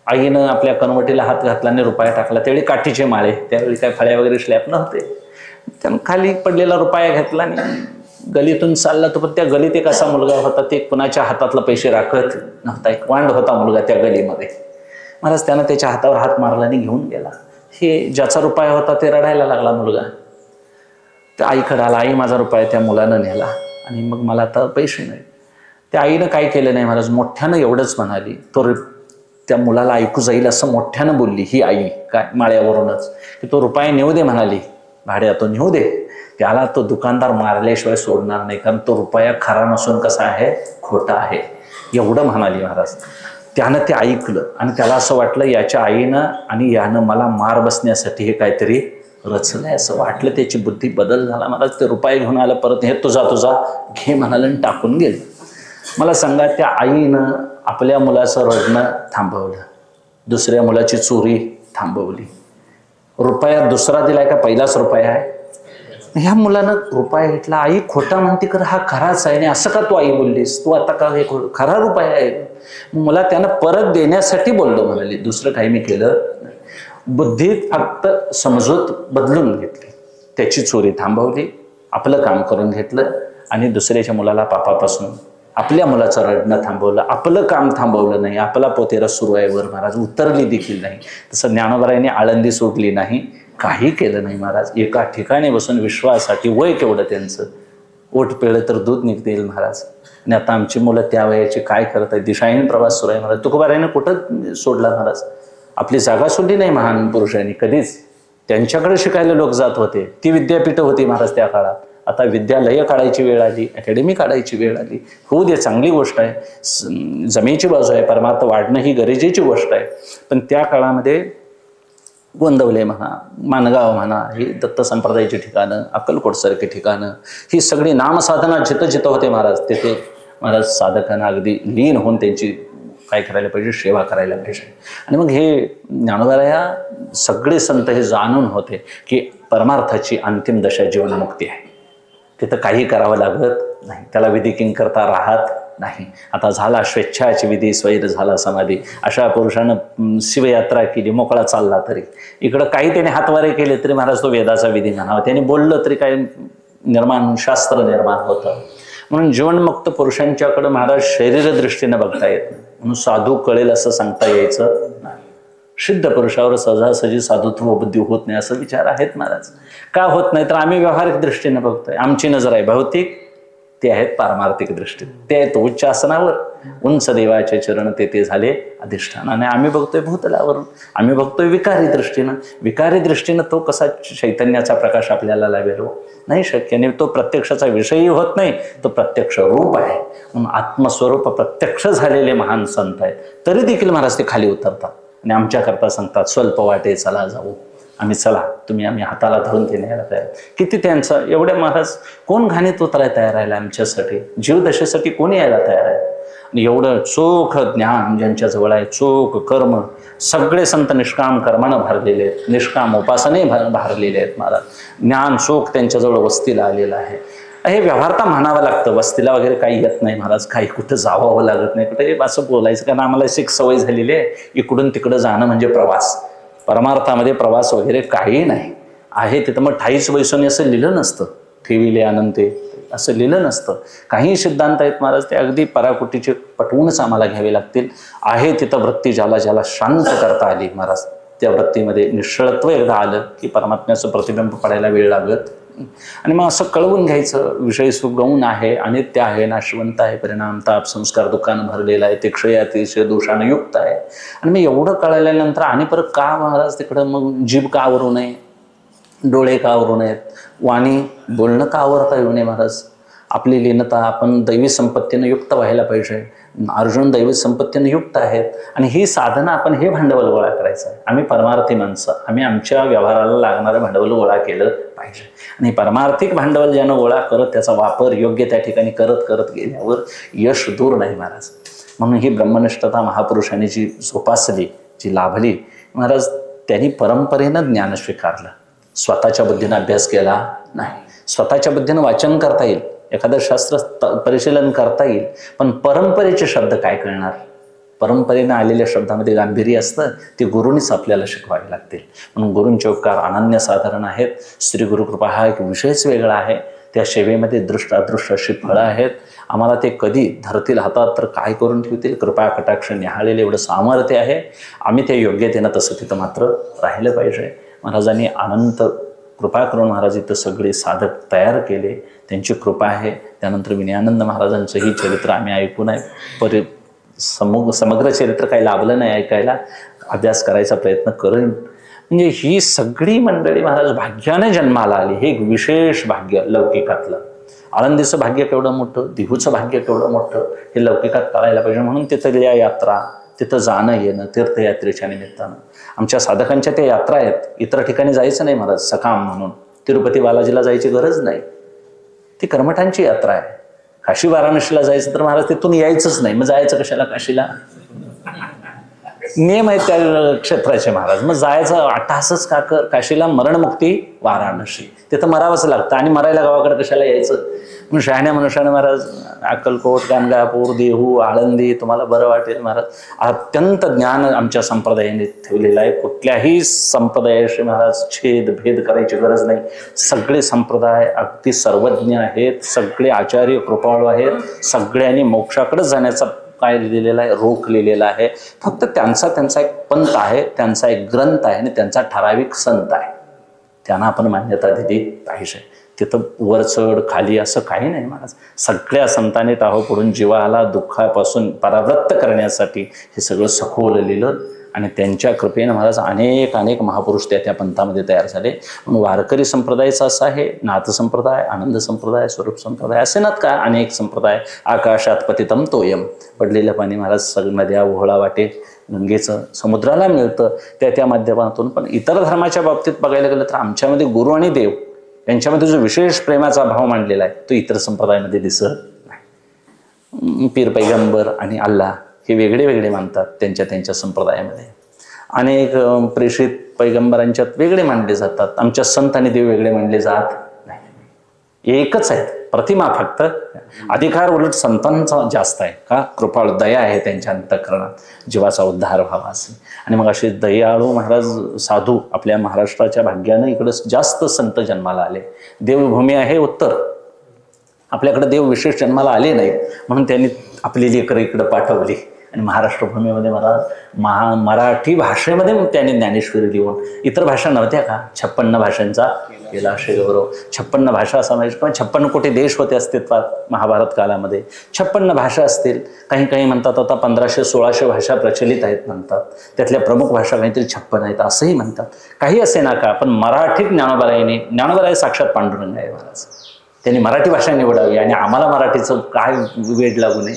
आईनं आपल्या कनवटीला हात घातला आणि रुपया टाकला. त्यावेळी काठीचे माळे, त्यावेळी काय फळ्या वगैरे स्लॅब नव्हते. त्यानं खाली पडलेला रुपया घेतला आणि गलीतून चालला. तो पण त्या गलीत एक असा मुलगा होता, ते कुणाच्या हातातला पैसे राखत नव्हता. एक वांड होता मुलगा त्या गलीमध्ये. महाराज त्यानं त्याच्या हातावर हात मारला आणि घेऊन गेला. हे ज्याचा रुपया होता ते रडायला लागला मुलगा. त्या आईकडे आला, आई माझा रुपया त्या मुलानं नेला आणि मग मला आता पैसे नाही. त्या आईनं काय केलं नाही महाराज, मोठ्यानं एवढंच म्हणाली, तो त्या मुलाला ऐकू जाईल असं मोठ्यानं बोलली ही आई, काय माळ्यावरूनच, की तो रुपया नेऊ दे म्हणाली, भाड्यातून नेऊ दे. त्याला तो दुकानदार मारल्याशिवाय सोडणार नाही, कारण तो रुपया खरा नसून कसा आहे, खोटा आहे, एवढं म्हणाली महाराज. त्यानं ते ऐकलं आणि त्याला असं वाटलं याच्या आईनं आणि यानं मला मार बसण्यासाठी हे काहीतरी रचलंय असं वाटलं. त्याची बुद्धी बदल झाला महाराज. ते रुपये घेऊन आलं परत, हे तुझा घे म्हणालं आणि टाकून गेलं. मला सांगा, त्या आईनं आपल्या मुलाचं रडणं थांबवलं, दुसऱ्या मुलाची चोरी थांबवली. रुपया दुसरा दिलाय का पहिलाच रुपया आहे? ह्या मुलानं रुपया घेतला. आई खोटा म्हणते कर, हा खराच आहे. आणि असं का तू आई बोललीस, तू आता का हे खरा रुपया आहे? मला त्यानं परत देण्यासाठी बोललो म्हणाली, दुसरं काही मी केलं. बुद्धीत फक्त समजूत बदलून घेतली, त्याची चोरी थांबवली, आपलं काम करून घेतलं आणि दुसऱ्याच्या मुलाला पापापासून आपल्या मुलाचं रडणं थांबवलं. आपलं काम थांबवलं नाही, आपला पोतेरा सुरू आहे वर महाराज, उतरली देखील नाही. तसं ज्ञानोबारायांनी आळंदी सोडली नाही, काही केलं नाही महाराज. एका ठिकाणी बसून विश्वासाठी, वय केवढं त्यांचं, ओठ पिळलं तर दूध निघतील महाराज. आणि आता आमची मुलं त्या वयाची काय करत आहे, दिशाहीन प्रवास सुरू आहे महाराज. तुकोबारायाने कुठं सोडला महाराज, आपली जागा सोडली नाही महान पुरुषांनी कधीच. त्यांच्याकडे शिकायला लोक जात होते, ती विद्यापीठं होती महाराज त्या काळात. आता विद्यालय काढायची वेळ आली, अकॅडमी काढायची वेळ आली. होऊ दे, चांगली गोष्ट आहे, जमेची बाजू आहे, परमार्थ वाढणं ही गरजेची गोष्ट आहे. पण त्या काळामध्ये गोंदवले म्हणा, माणगाव म्हणा, ही दत्त संप्रदायाची ठिकाणं, अक्कलकोटसारखी ठिकाणं, ही सगळी नामसाधना जिथं जिथं होते महाराज, तिथे महाराज साधकांना अगदी लीन होऊन त्यांची काय करायला पाहिजे, सेवा करायला पाहिजे. आणि मग हे ज्ञानोबाला सगळे संत हे जाणून होते की परमार्थाची अंतिम दशा जीवनमुक्ती आहे. तिथं काही करावं लागत नाही, त्याला विधी किंकरता राहत नाही. आता झाला स्वेच्छाची विधी, स्वैर झाला समाधी. अशा पुरुषानं शिवयात्रा केली, मोकळा चालला तरी इकडं काही त्याने हातवारे केले तरी महाराज तो वेदाचा विधी म्हणावा, त्याने बोललं तरी काय शास्त्र निर्माण होतं. म्हणून जीवनमुक्त पुरुषांच्याकडं महाराज शरीरदृष्टीनं बघता येत नाही, म्हणून साधू कळेल असं सांगता यायचं नाही. सिद्ध पुरुषावर सहजासहजी साधुत्व बुद्धी होत नाही असं विचार आहेत महाराज. का होत नाही तर आम्ही व्यावहारिक दृष्टीने बघतोय. आमची नजर आहे भौतिक, ते आहेत पारमार्थिक दृष्टीने. ते आहेत उच्च आसनावर, उंच देवाचे चरण ते झाले अधिष्ठान. आणि आम्ही बघतोय भूतलावरून, आम्ही बघतोय विकारी दृष्टीनं. विकारी दृष्टीनं तो कसा चैतन्याचा प्रकाश आपल्याला लाभेल, नाही शक्य. आणि तो प्रत्यक्षाचा विषयही होत नाही, तो प्रत्यक्ष रूप आहे. म्हणून आत्मस्वरूप प्रत्यक्ष झालेले महान संत आहेत, तरी देखील महाराज ते खाली उतरतात आणि आमच्याकरता सांगतात स्वल्प वाटे चला जाऊ. आम्ही चला, आम्ही हाताला धरून ते न्यायला तयार. किती त्यांचं एवढ्या महाराज कोण घाणीत उतरायला तयार राहिला आमच्यासाठी, जीवदशेसाठी कोणी यायला तयार आहे. आणि एवढं चोख ज्ञान ज्यांच्याजवळ आहे, चोख कर्म, सगळे संत निष्काम कर्मानं भरलेले आहेत, निष्काम उपासने भरलेले आहेत महाराज. ज्ञान चोख त्यांच्याजवळ वस्तीला आलेलं आहे. हे व्यवहारता म्हणावं लागतं, वस्तीला वगैरे काही येत नाही महाराज, काही कुठं जावावं लागत नाही, कुठे असं बोलायचं. कारण आम्हाला एक सवय झालेली आहे, इकडून तिकडं जाणं म्हणजे प्रवास. परमार्थामध्ये प्रवास वगैरे काही नाही आहे. तिथं मग ठाईच वैसोनी असं लिहिलं नसतं, ठेविले अनंते असं लिहिलं नसतं. काही सिद्धांत आहेत महाराज ते अगदी पराकुटीचे पटवूनच आम्हाला घ्यावे लागतील. आहे तिथं वृत्ती ज्याला ज्याला शांत करता आली महाराज, त्या वृत्तीमध्ये निश्चळत्व एकदा आलं की परमात्म्याचं प्रतिबिंब पडायला वेळ लागत. आणि मग असं कळवून घ्यायचं, विषय सुख गौण आहे, अनित्य आहे, नाशवंत आहे, परिणाम ताप संस्कार दुःखानं भरलेला आहे, ते क्षय अतिशय दोषानं युक्त आहे. आणि मग एवढं कळल्यानंतर आणि परत का महाराज तिकडं मग जीभ का आवरू नये, डोळे का आवरू नयेत, वाणी बोलणं का आवरता येऊ नये महाराज. आपली लीनता, आपण दैवी संपत्तीनं युक्त व्हायला पाहिजे. अर्जुन दैवी संपत्तीनं युक्त आहेत आणि ही साधना आपण हे भांडवल गोळा करायचं आहे. आम्ही परमार्थी माणसं, आम्ही आमच्या व्यवहाराला लागणारं भांडवल गोळा केलं पाहिजे. आणि परमार्थिक भांडवल ज्यानं गोळा करत त्याचा वापर योग्य त्या ठिकाणी करत गेल्यावर यश दूर नाही महाराज. म्हणून ही ब्रह्मनिष्ठता महापुरुषांनी जी जोपासली, जी लाभली महाराज, त्यांनी परंपरेनं ज्ञान स्वीकारलं. स्वतःच्या बुद्धीनं अभ्यास केला नाही. स्वतःच्या बुद्धीनं वाचन करता येईल, एखादं शास्त्र परिशीलन करता येईल, पण परंपरेचे शब्द काय कळणार. परंपरेनं आलेल्या शब्दामध्ये गांभीर्य असतं, ते गुरूंनीच आपल्याला शिकवावे लागतील. म्हणून गुरूंचे उपकार अनन्यसाधारण आहेत. श्री गुरुकृपा हा एक विषयच वेगळा आहे. त्या सेवेमध्ये दृष्ट अदृष्ट अशी फळं आहेत. आम्हाला ते कधी धरतील हातात तर काय करून ठेवतील, कृपा कटाक्ष निहाळलेले एवढं सामर्थ्य आहे. आम्ही त्या योग्यतेनं तसं तिथं मात्र राहिलं पाहिजे. महाराजांनी अनंत कृपा करून महाराज इथं सगळे साधक तयार केले, त्यांची कृपा आहे. त्यानंतर विनयानंद महाराजांचंही चरित्र आम्ही ऐकून आहे. समग्र चरित्र काही लाभलं नाही ऐकायला, अभ्यास करायचा प्रयत्न करेन. म्हणजे ही सगळी मंडळी महाराज भाग्याने जन्माला आली. हे एक विशेष भाग्य लौकिकातलं. आळंदीचं भाग्य केवढं मोठं, दिहूचं भाग्य केवढं मोठं, हे लौकिकात कळायला पाहिजे. म्हणून तिथल्या यात्रा, तिथं जाणं येणं तीर्थयात्रेच्या निमित्तानं आमच्या साधकांच्या त्या यात्रा आहेत. इतर ठिकाणी जायचं नाही महाराज सकाम म्हणून, तिरुपती बालाजीला जायची गरज नाही, ती कर्मठांची यात्रा आहे. काशी वाराणसीला जायचं तर महाराज तिथून यायचंच नाही, मग जायचं कशाला काशीला. नियम आहेत त्या क्षेत्राचे महाराज. मग जायचं अट्टहासच का कर, काशीला मरणमुक्ती वाराणसी, तिथं मरावंच लागतं. आणि मरायला गावाकडे कशाला यायचं. म्हणून शहाण्या मनुष्याने महाराज अक्कलकोट, गाणगापूर, देहू, आळंदी तुम्हाला बरं वाटेल महाराज. अत्यंत ज्ञान आमच्या संप्रदायाने ठेवलेलं आहे. कुठल्याही संप्रदायाशी महाराज छेद भेद करायची गरज नाही. सगळे संप्रदाय अगदी सर्वज्ञ आहेत, सगळे आचार्य कृपाळू आहेत. सगळ्यांनी मोक्षाकडे जाण्याचा काय लिहिलेला आहे, रोख लिहिलेला आहे. फक्त त्यांचा एक पंथ आहे, त्यांचा एक ग्रंथ आहे आणि त्यांचा ठराविक संत आहे, त्यांना आपण मान्यता दिली पाहिजे. तिथं वर चढ खाली असं काही नाही महाराज. सगळ्या संतांनी टाहो पडून जीवाला दुःखापासून परावृत्त करण्यासाठी हे सगळं सखोल लिहिलं. आणि त्यांच्या कृपेने महाराज अनेक महापुरुष त्या पंथामध्ये तयार झाले. म्हणून वारकरी संप्रदायाचा असा आहे, नाथ संप्रदाय, आनंद संप्रदाय, स्वरूप संप्रदाय असे नात का अनेक संप्रदाय. आकाशात पतितम तोयम, पडलेलं पाणी महाराज सगळं नद्या ओहळा वाटे गंगेचं समुद्राला मिळतं त्या माध्यमातून. पण इतर धर्माच्या बाबतीत बघायला गेलं तर आमच्यामध्ये गुरु आणि देव यांच्यामध्ये जो विशेष प्रेमाचा भाव मांडलेला आहे तो इतर संप्रदायामध्ये दिसत नाही. पीर पैगंबर आणि अल्लाह हे वेगळे वेगळे मानतात त्यांच्या संप्रदायामध्ये. अनेक प्रेषित पैगंबरांच्यात वेगळे मानले जातात. आमच्या संत आणि देव वेगळे मानले जात नाही, एकच आहेत. प्रतिमा फक्त, अधिकार उलट संतांचा जास्त आहे. का? कृपाळू दया आहे त्यांच्या अंतःकरणात, जीवाचा उद्धार व्हावा असे. आणि मग असे दयाळू महाराज साधू आपल्या महाराष्ट्राच्या भाग्यानं इकडं जास्त संत जन्माला आले. देवभूमी आहे उत्तर, आपल्याकडे देव विशेष जन्माला आले नाहीत, म्हणून त्यांनी आपली लेकरं इकडं पाठवली. आणि महाराष्ट्र भूमीमध्ये मला मराठी भाषेमध्ये त्यांनी ज्ञानेश्वरी लिहून, इतर भाषा नव्हत्या का, 56 भाषांचा केला असे गौरव. 56 भाषा समावेश, किंवा 56 कोटी देश होते अस्तित्वात महाभारत कालामध्ये. 56 भाषा असतील, काही म्हणतात आता 1500-1600 भाषा प्रचलित आहेत म्हणतात, त्यातल्या प्रमुख भाषा काहीतरी 56 आहेत असंही म्हणतात. काही असे ना का, पण मराठीत ज्ञानोबराय साक्षात पांडुरंग आहे महाराज, त्यांनी मराठी भाषा निवडावी. आणि आम्हाला मराठीचं काय वेड लागू नये,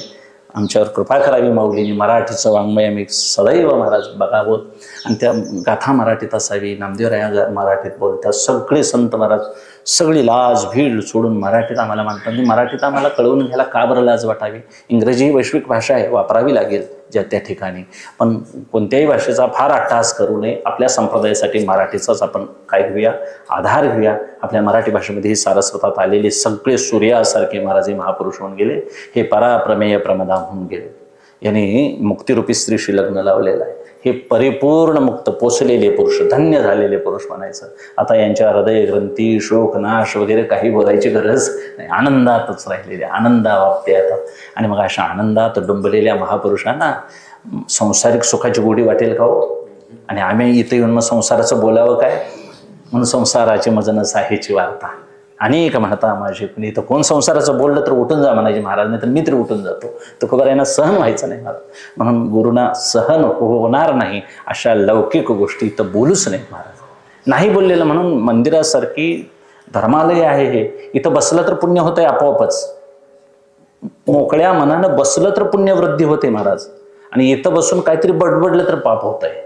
आमच्यावर कृपा करावी माऊलीने. मराठीचं वाङ्मय आम्ही सदैव महाराज बघावं, आणि त्या गाथा मराठीत असावी. नामदेवराया मराठीत बोलतात, सगळे संत महाराज सगळी लाज भीड सोडून मराठीत आम्हाला मानतात. मराठीत आम्हाला कळवून घ्यायला का बरं लाज वाटावी? इंग्रजी ही वैश्विक भाषा आहे, वापरावी लागेल ज्या त्या ठिकाणी, पण कोणत्याही भाषेचा फार अट्टहास करू नये. आपल्या संप्रदायासाठी मराठीचाच आपण काय घेऊया, आधार घेऊया. आपल्या मराठी भाषेमध्ये ही सारस्वतात आलेले सगळे सूर्यासारखे महाराज हे महापुरुष होऊन गेले, हे पराप्रमेय प्रमदान होऊन गेले. यांनी मुक्तिरूपी स्त्रीशी लग्न लावलेलं आहे. हे परिपूर्ण मुक्त पोचलेले पुरुष, धन्य झालेले पुरुष म्हणायचं. आता यांच्या हृदय ग्रंथी शोक नाश वगैरे काही बोलायची गरज नाही, आनंदातच राहिलेले, आनंदा वापते येतात. आणि मग अशा आनंदात डुंबलेल्या महापुरुषांना संसारिक सुखाची गोडी वाटेल का हो? आणि आम्ही इथे येऊन मग संसाराचं बोलावं काय? म्हणून संसाराची मजनच आहेची वार्ता अनेक म्हणता माझी. पण इथं कोण संसाराचं बोललं तर उठून जा म्हणायचे महाराज, नाही तर मी तरी उठून जातो. तुकोबारायांना सहन व्हायचं नाही महाराज, म्हणून गुरुना सहन होणार नाही अशा लौकिक गोष्टी इथं बोलूच नाही महाराज. नाही बोललेलं म्हणून मंदिरासारखी धर्मालय आहे हे, इथं बसलं तर पुण्य होतंय आपोआपच. मोकळ्या मनानं बसलं तर पुण्यवृद्धी होते महाराज, आणि इथं बसून काहीतरी बडबडलं तर पाप होत आहे.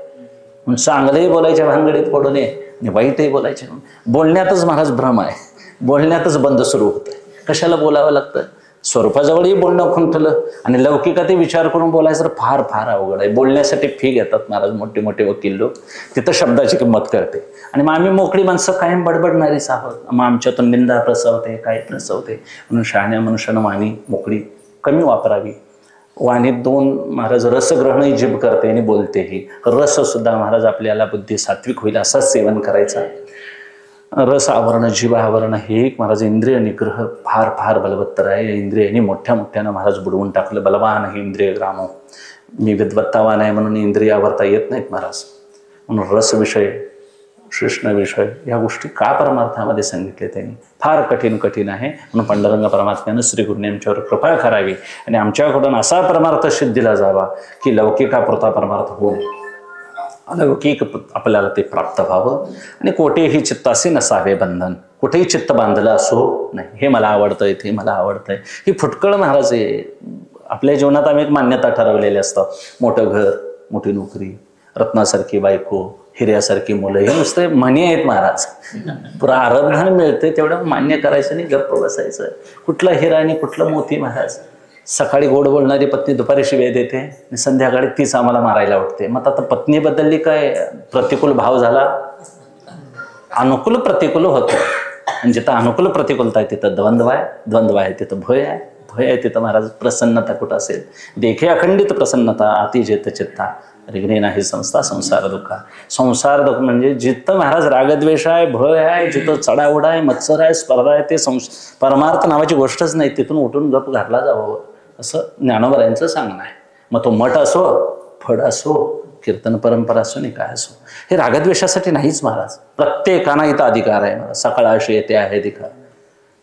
म्हणून चांगलंही बोलायच्या भानगडीत पडू नये आणि वाईटही बोलायचे. बोलण्यातच महाराज भ्रम आहे, बोलण्यातच बंद सुरू होतं. कशाला बोलावं लागतं? स्वरूपाजवळही बोलणं खुंटलं, आणि लौकिकातही विचार करून बोलायचं तर फार फार अवघड आहे. बोलण्यासाठी फी घेतात महाराज मोठे मोठे वकील लोक, तिथं शब्दाची किंमत करते. आणि मग आम्ही मोकळी माणसं कायम बडबडणारीच आहोत, मग आमच्यातून निंदा प्रसवते, काय प्रसवते. म्हणून शहाण्या मनुष्यानं वाणी मोकळी कमी वापरावी. वाणीत 2 महाराज रसग्रहणही जीभ करते आणि बोलतेही. रस सुद्धा महाराज आपल्याला बुद्धी सात्विक होईल असंच सेवन करायचा. रस आवरण, जीव आवरण हे एक महाराज इंद्रिय निग्रह फार फार बलवत्तर आहे. इंद्रियांनी मोठ्या मोठ्यानं महाराज बुडवून टाकलं. बलवान हे इंद्रिय ग्रामो, मी विद्वत्तावान आहे म्हणून इंद्रिय आवरता येत नाहीत महाराज. म्हणून रस विषय, कृष्ण विषय या गोष्टी का परमार्थामध्ये सांगितले त्यांनी, फार कठीण आहे. म्हणून पांडुरंग परमात्म्यानं श्रीगुरूंनी आमच्यावर कृपा करावी आणि आमच्याकडून असा परमार्थ सिद्धीला जावा की लौकिकापुरता परमार्थ होऊ नये, अलौकिक आपल्याला ते प्राप्त व्हावं. आणि कोठेही चित्तासे नसावे बंधन, कुठेही चित्त बांधलं असो नाही. हे मला आवडतंय, ते मला आवडतंय, ही फुटकळ महाराज आहे. आपल्या जीवनात आम्ही एक मान्यता ठरवलेली असतात. मोठं घर, मोठी नोकरी, रत्नासारखी बायको, हिऱ्यासारखी मुलं, हे नुसते म्हणी आहेत महाराज. पुरा आरबधन मिळते तेवढं मान्य करायचं आणि गप्प बसायचं. कुठला हिरा आणि कुठलं मोती महाराज. सकाळी गोड बोलणारी पत्नी दुपारी शिव्या देते आणि संध्याकाळी तीच आम्हाला मारायला उठते. मग आता पत्नी बदलली काय प्रतिकूल भाव झाला, अनुकूल प्रतिकूल होतं. आणि जिथं अनुकूल प्रतिकूलता आहे तिथं द्वंद्व आहे, द्वंद्व आहे तिथं भय आहे, भय आहे तिथं महाराज प्रसन्नता कुठं असेल. देखे अखंडित प्रसन्नता अति जेत चित्ता रिग्णे नाही संस्था संसार दुःखा. संसार दुःख म्हणजे जिथं महाराज रागद्वेष आहे, भय आहे, जिथं चढाओढ आहे, मत्सर आहे, स्पर्धा आहे, ते परमार्थ नावाची गोष्टच नाही. तिथून उठून गप घरला जावं असं ज्ञानोबरायांचं सांगणं आहे. मग तो मठ असो, फड असो, कीर्तन परंपरा असो आणि काय असो, हे रागद्वेषासाठी नाहीच महाराज. प्रत्येकाना इथं अधिकार आहे महाराज. सकाळ अशी येते आहे अधिकार.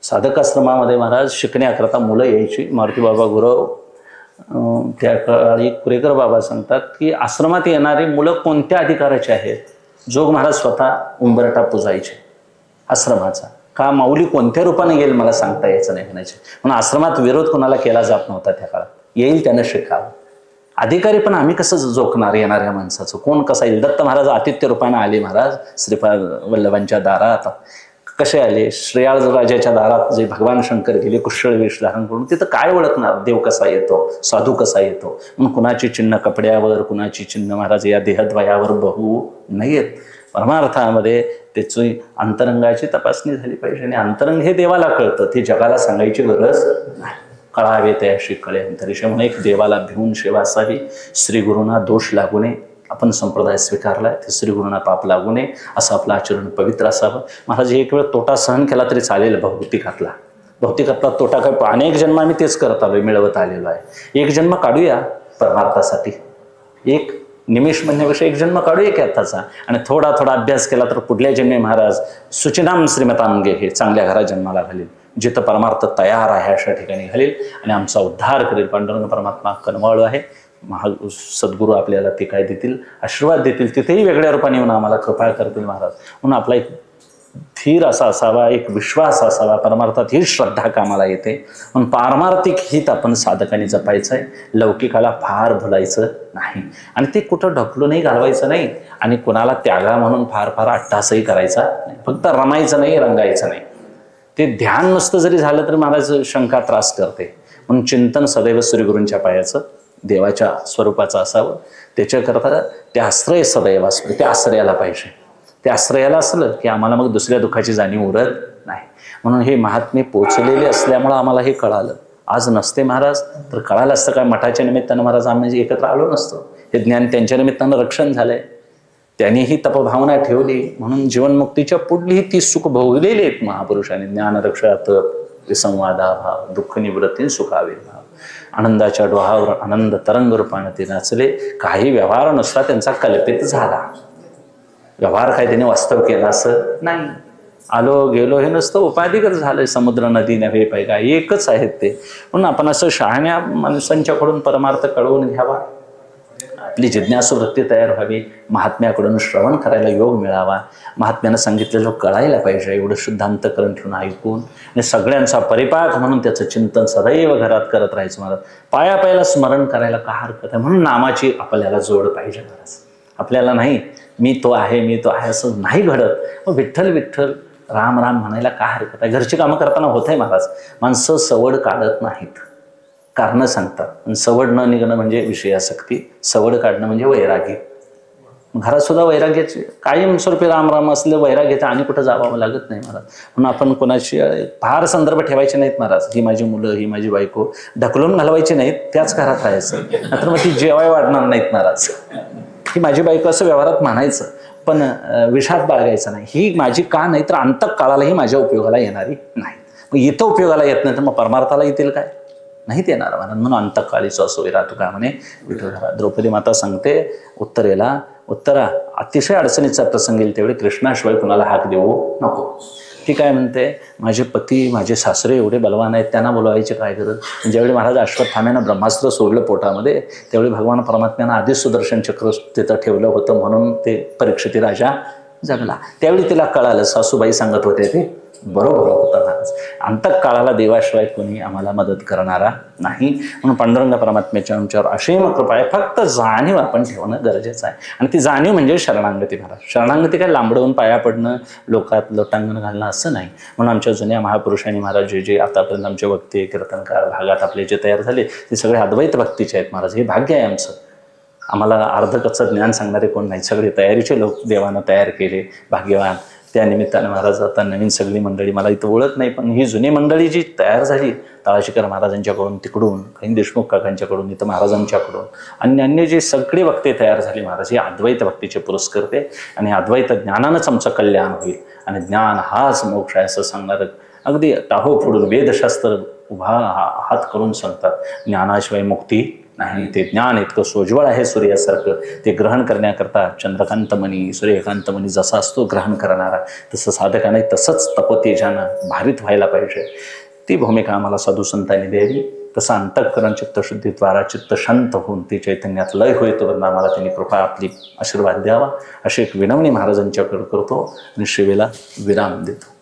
साधक आश्रमामध्ये महाराज शिकण्याकरता मुलं यायची. मारुती बाबा गुरव त्या काळी कुरेकर बाबा सांगतात की आश्रमात येणारी मुलं कोणत्या अधिकाराची आहेत. जोग महाराज स्वतः उंबरठा पुजायचे आश्रमाचा. का माऊली कोणत्या रूपाने येईल मला सांगता यायचं नाही म्हणायचे. म्हणून आश्रमात विरोध कोणाला केला जात नव्हता त्या काळात. येईल त्यानं शिकावं. अधिकारी पण आम्ही कसं जोखणार येणाऱ्या माणसाचं, कोण कसा येईल. दत्त महाराज आतिथ्य रूपाने आले महाराज श्रीपाद वल्लभांच्या दारात. कसे आले? श्रेयाळ राजाच्या दारात जे भगवान शंकर गेले कुशळ वेश धारण करून, तिथं काय ओळखणार? देव कसा येतो, साधू कसा येतो? मग कुणाची चिन्ह कपड्यावर, कुणाची चिन्ह महाराज या देहद्वयावर बहू नयेत. परमार्थामध्ये त्याची अंतरंगाची तपासणी झाली पाहिजे. आणि अंतरंग हे देवाला कळतं, ते जगाला सांगायची गरज नाही. कळावे त्याशी कळे अंतरिक्ष म्हणून एक देवाला भिवून सेवा असावी. श्रीगुरूंना दोष लागू नये. आपण संप्रदाय स्वीकारलाय, ते श्रीगुरूंना पाप लागू नये असं आपलं आचरण पवित्र असावं. महाराज एक वेळ तोटा सहन केला तरी चालेल भौतिकातला. भौतिकातला तोटा काय, अनेक जन्म आम्ही तेच करत आलोय, मिळवत आलेलो आहे. एक जन्म काढूया परमार्थासाठी. एक निमिष म्हणण्यापेक्षा एक जन्म काढूया की आत्ताचा, आणि थोडा थोडा अभ्यास केला तर पुढल्या जन्मी महाराज सुचिनाम श्रीमतांगे हे चांगल्या घरात जन्माला घालील, जिथं परमार्थ तयार आहे अशा ठिकाणी घालील आणि आमचा उद्धार करेल. पांडुरंग परमात्मा कनवाळू आहे. सद्गुरू आपल्याला ते काय देतील, आशीर्वाद देतील, तिथेही वेगळ्या रूपाने येऊन आम्हाला कृपा करतील महाराज. म्हणून आपला एक धीर असा असावा, एक विश्वास असावा. परमार्थात ही श्रद्धा कामाला येते. म्हणून पारमार्थिक हित आपण साधकाने जपायचं आहे. लौकिकाला फार भुलायचं नाही आणि ते कुठं ढकलूनही घालवायचं नाही आणि कुणाला त्यागा म्हणून फार फार अट्टासही करायचा नाही. फक्त रमायचं नाही, रंगायचं नाही. ते ध्यान नुसतं जरी झालं तरी महाराज शंका त्रास करते. म्हणून चिंतन सदैव श्रीगुरूंच्या पायाचं, देवाच्या स्वरूपाचं असावं. त्याच्याकरता ते आश्रय सदैव असतं, त्या आश्रयाला पाहिजे. त्या आश्रयाला असलं की आम्हाला मग दुसऱ्या दुःखाची जाणीव उरत नाही. म्हणून हे महात्मे पोचलेले असल्यामुळं आम्हाला हे कळालं. आज नसते महाराज तर कळालं असतं काय? मठाच्या निमित्तानं महाराज आम्ही एकत्र आलो नसतो. हे ज्ञान त्यांच्या निमित्तानं रक्षण झालंय. त्यांनी ही तपभावना ठेवली म्हणून जीवनमुक्तीच्या पुढली ती सुख भोगलेली आहेत महापुरुषांनी. ज्ञानरक्षात विसंवादाभाव, दुःख निवृत्ती, सुखाविर्भाव. आनंदाच्या डोहावर आनंद तरंग रूपाने ते नाचले. काही व्यवहार नुसता त्यांचा कल्पित झाला. व्यवहार काय त्याने वास्तव केला असं नाही. आलो गेलो हे नुसतं उपाधिगत झालंय. समुद्र नदी नव्हे पैगा एकच आहेत ते. म्हणून आपण असं शहाण्या माणसांच्याकडून परमार्थ कळवून घ्यावा. आपली जिज्ञासू वृत्ती तयार व्हावी. महात्म्याकडून श्रवण करायला योग मिळावा. महात्म्यानं सांगितलेलं कळायला पाहिजे. एवढं शुद्ध अंतःकरण ठेवून ऐकून आणि सगळ्यांचा परिपाक म्हणून त्याचं चिंतन सदैव घरात करत राहायचं. महाराज पाया पायाला स्मरण करायला का हरकत आहे? म्हणून नामाची आपल्याला जोड पाहिजे महाराज. आपल्याला नाही मी तो आहे मी तो आहे असं नाही घडत. मग विठ्ठल विठ्ठल राम राम म्हणायला का हरकत आहे? घरची कामं करताना होत आहे महाराज. माणसं सवड काढत नाहीत, कारणं सांगतात. आणि सवड न निघणं म्हणजे विषयासक्ती, सवड काढणं म्हणजे वैरागी. घरात सुद्धा वैराग्याचे कायमस्वरूपी राम राम असले वैराग्याचं आणि कुठं जावं लागत नाही महाराज. म्हणून आपण कोणाची फार संदर्भ ठेवायचे नाहीत महाराज. ही माझी मुलं, ही माझी बायको ढकलून घालवायची नाहीत, त्याच घरात राहायचं. नंतर मग ती जेवाय वाढणार नाहीत महाराज. ही माझी बायको असं व्यवहारात म्हणायचं पण विषात बाळगायचं नाही. ही माझी का नाही तर अंतःकाळालाही माझ्या उपयोगाला येणारी नाही. मग इथं उपयोगाला येत नाही तर मग परमार्थाला येतील काय? नाहीत येणार महाराज. म्हणून अंतःकाळीचं असो विरा तुका म्हणे विठोबा. द्रौपदी माता सांगते उत्तरेला, उत्तरा अतिशय अडचणीचा प्रसंग येईल तेवढे कृष्णाशिवाय कुणाला हाक देऊ नको. ती काय म्हणते, माझे पती माझे सासरे एवढे बलवान आहेत, त्यांना बोलवायची काय गरज? ज्यावेळी महाराज अश्वत्थाम्यानं ब्रह्मास्त्र सोडलं पोटामध्ये त्यावेळी भगवान परमात्म्यानं आधीच सुदर्शन चक्र तिथं ठेवलं होतं म्हणून ते परीक्षिती राजा जगला. त्यावेळी तिला कळालं, सासूबाई सांगत होते ते बरोबर होतं महाराज. अंतःकाळाला देवाशिवाय कोणी आम्हाला मदत करणारा नाही. म्हणून पांडुरंग परमात्म्याच्या आमच्यावर असीम कृपा आहे. फक्त जाणीव आपण ठेवणं गरजेचं आहे. आणि ती जाणीव म्हणजे शरणागती महाराज. शरणागती काय लांबडवून पाया पडणं, लोकात लोटांगण घालणं असं नाही. म्हणून आमच्या जुन्या महापुरुषांनी महाराज जे आतापर्यंत आमचे वक्ते कीर्तनकार भागात आपले जे तयार झाले ते सगळे अद्वैत भक्तीचे आहेत महाराज. हे भाग्य आहे आमचं. आम्हाला अर्धकच्चं ज्ञान सांगणारे कोण नाही, सगळे तयारीचे लोक देवानं तयार केले, भाग्यवान. त्या निमित्तानं महाराज आता नवीन सगळी मंडळी मला इथं ओळख नाही पण ही जुनी मंडळी जी तयार झाली तळाशीकर महाराजांच्याकडून तिकडून, काही देशमुख काकांच्याकडून, इथं महाराजांच्याकडून आणि अन्य जे सगळे वक्ते तयार झाले महाराज हे अद्वैत भक्तीचे पुरस्कर्ते. आणि अद्वैत ज्ञानानंच आमचं कल्याण होईल आणि ज्ञान हाच मोक्ष आहे असं सांगणार अगदी टाहो फोडून वेदशास्त्र उभा हात करून सांगतात. ज्ञानाशिवाय मुक्ती नाही. ते ज्ञान इतकं सोज्वळ आहे सूर्यासारखं. ते ग्रहण करण्याकरता चंद्रकांतमणी सूर्यकांतमणी जसा असतो ग्रहण करणारा तसं साधकाने तसंच तपोतेजानं भारित व्हायला पाहिजे. ती भूमिका आम्हाला साधू संतांनी द्यावी. तसं अंतःकरण चित्तशुद्धीद्वारा चित्त शांत होऊन ते चैतन्यात लय होईतो आम्हाला त्यांनी कृपा आपली आशीर्वाद द्यावा अशी एक विनवणी महाराजांच्याकडे करतो आणि शिवेला विराम देतो.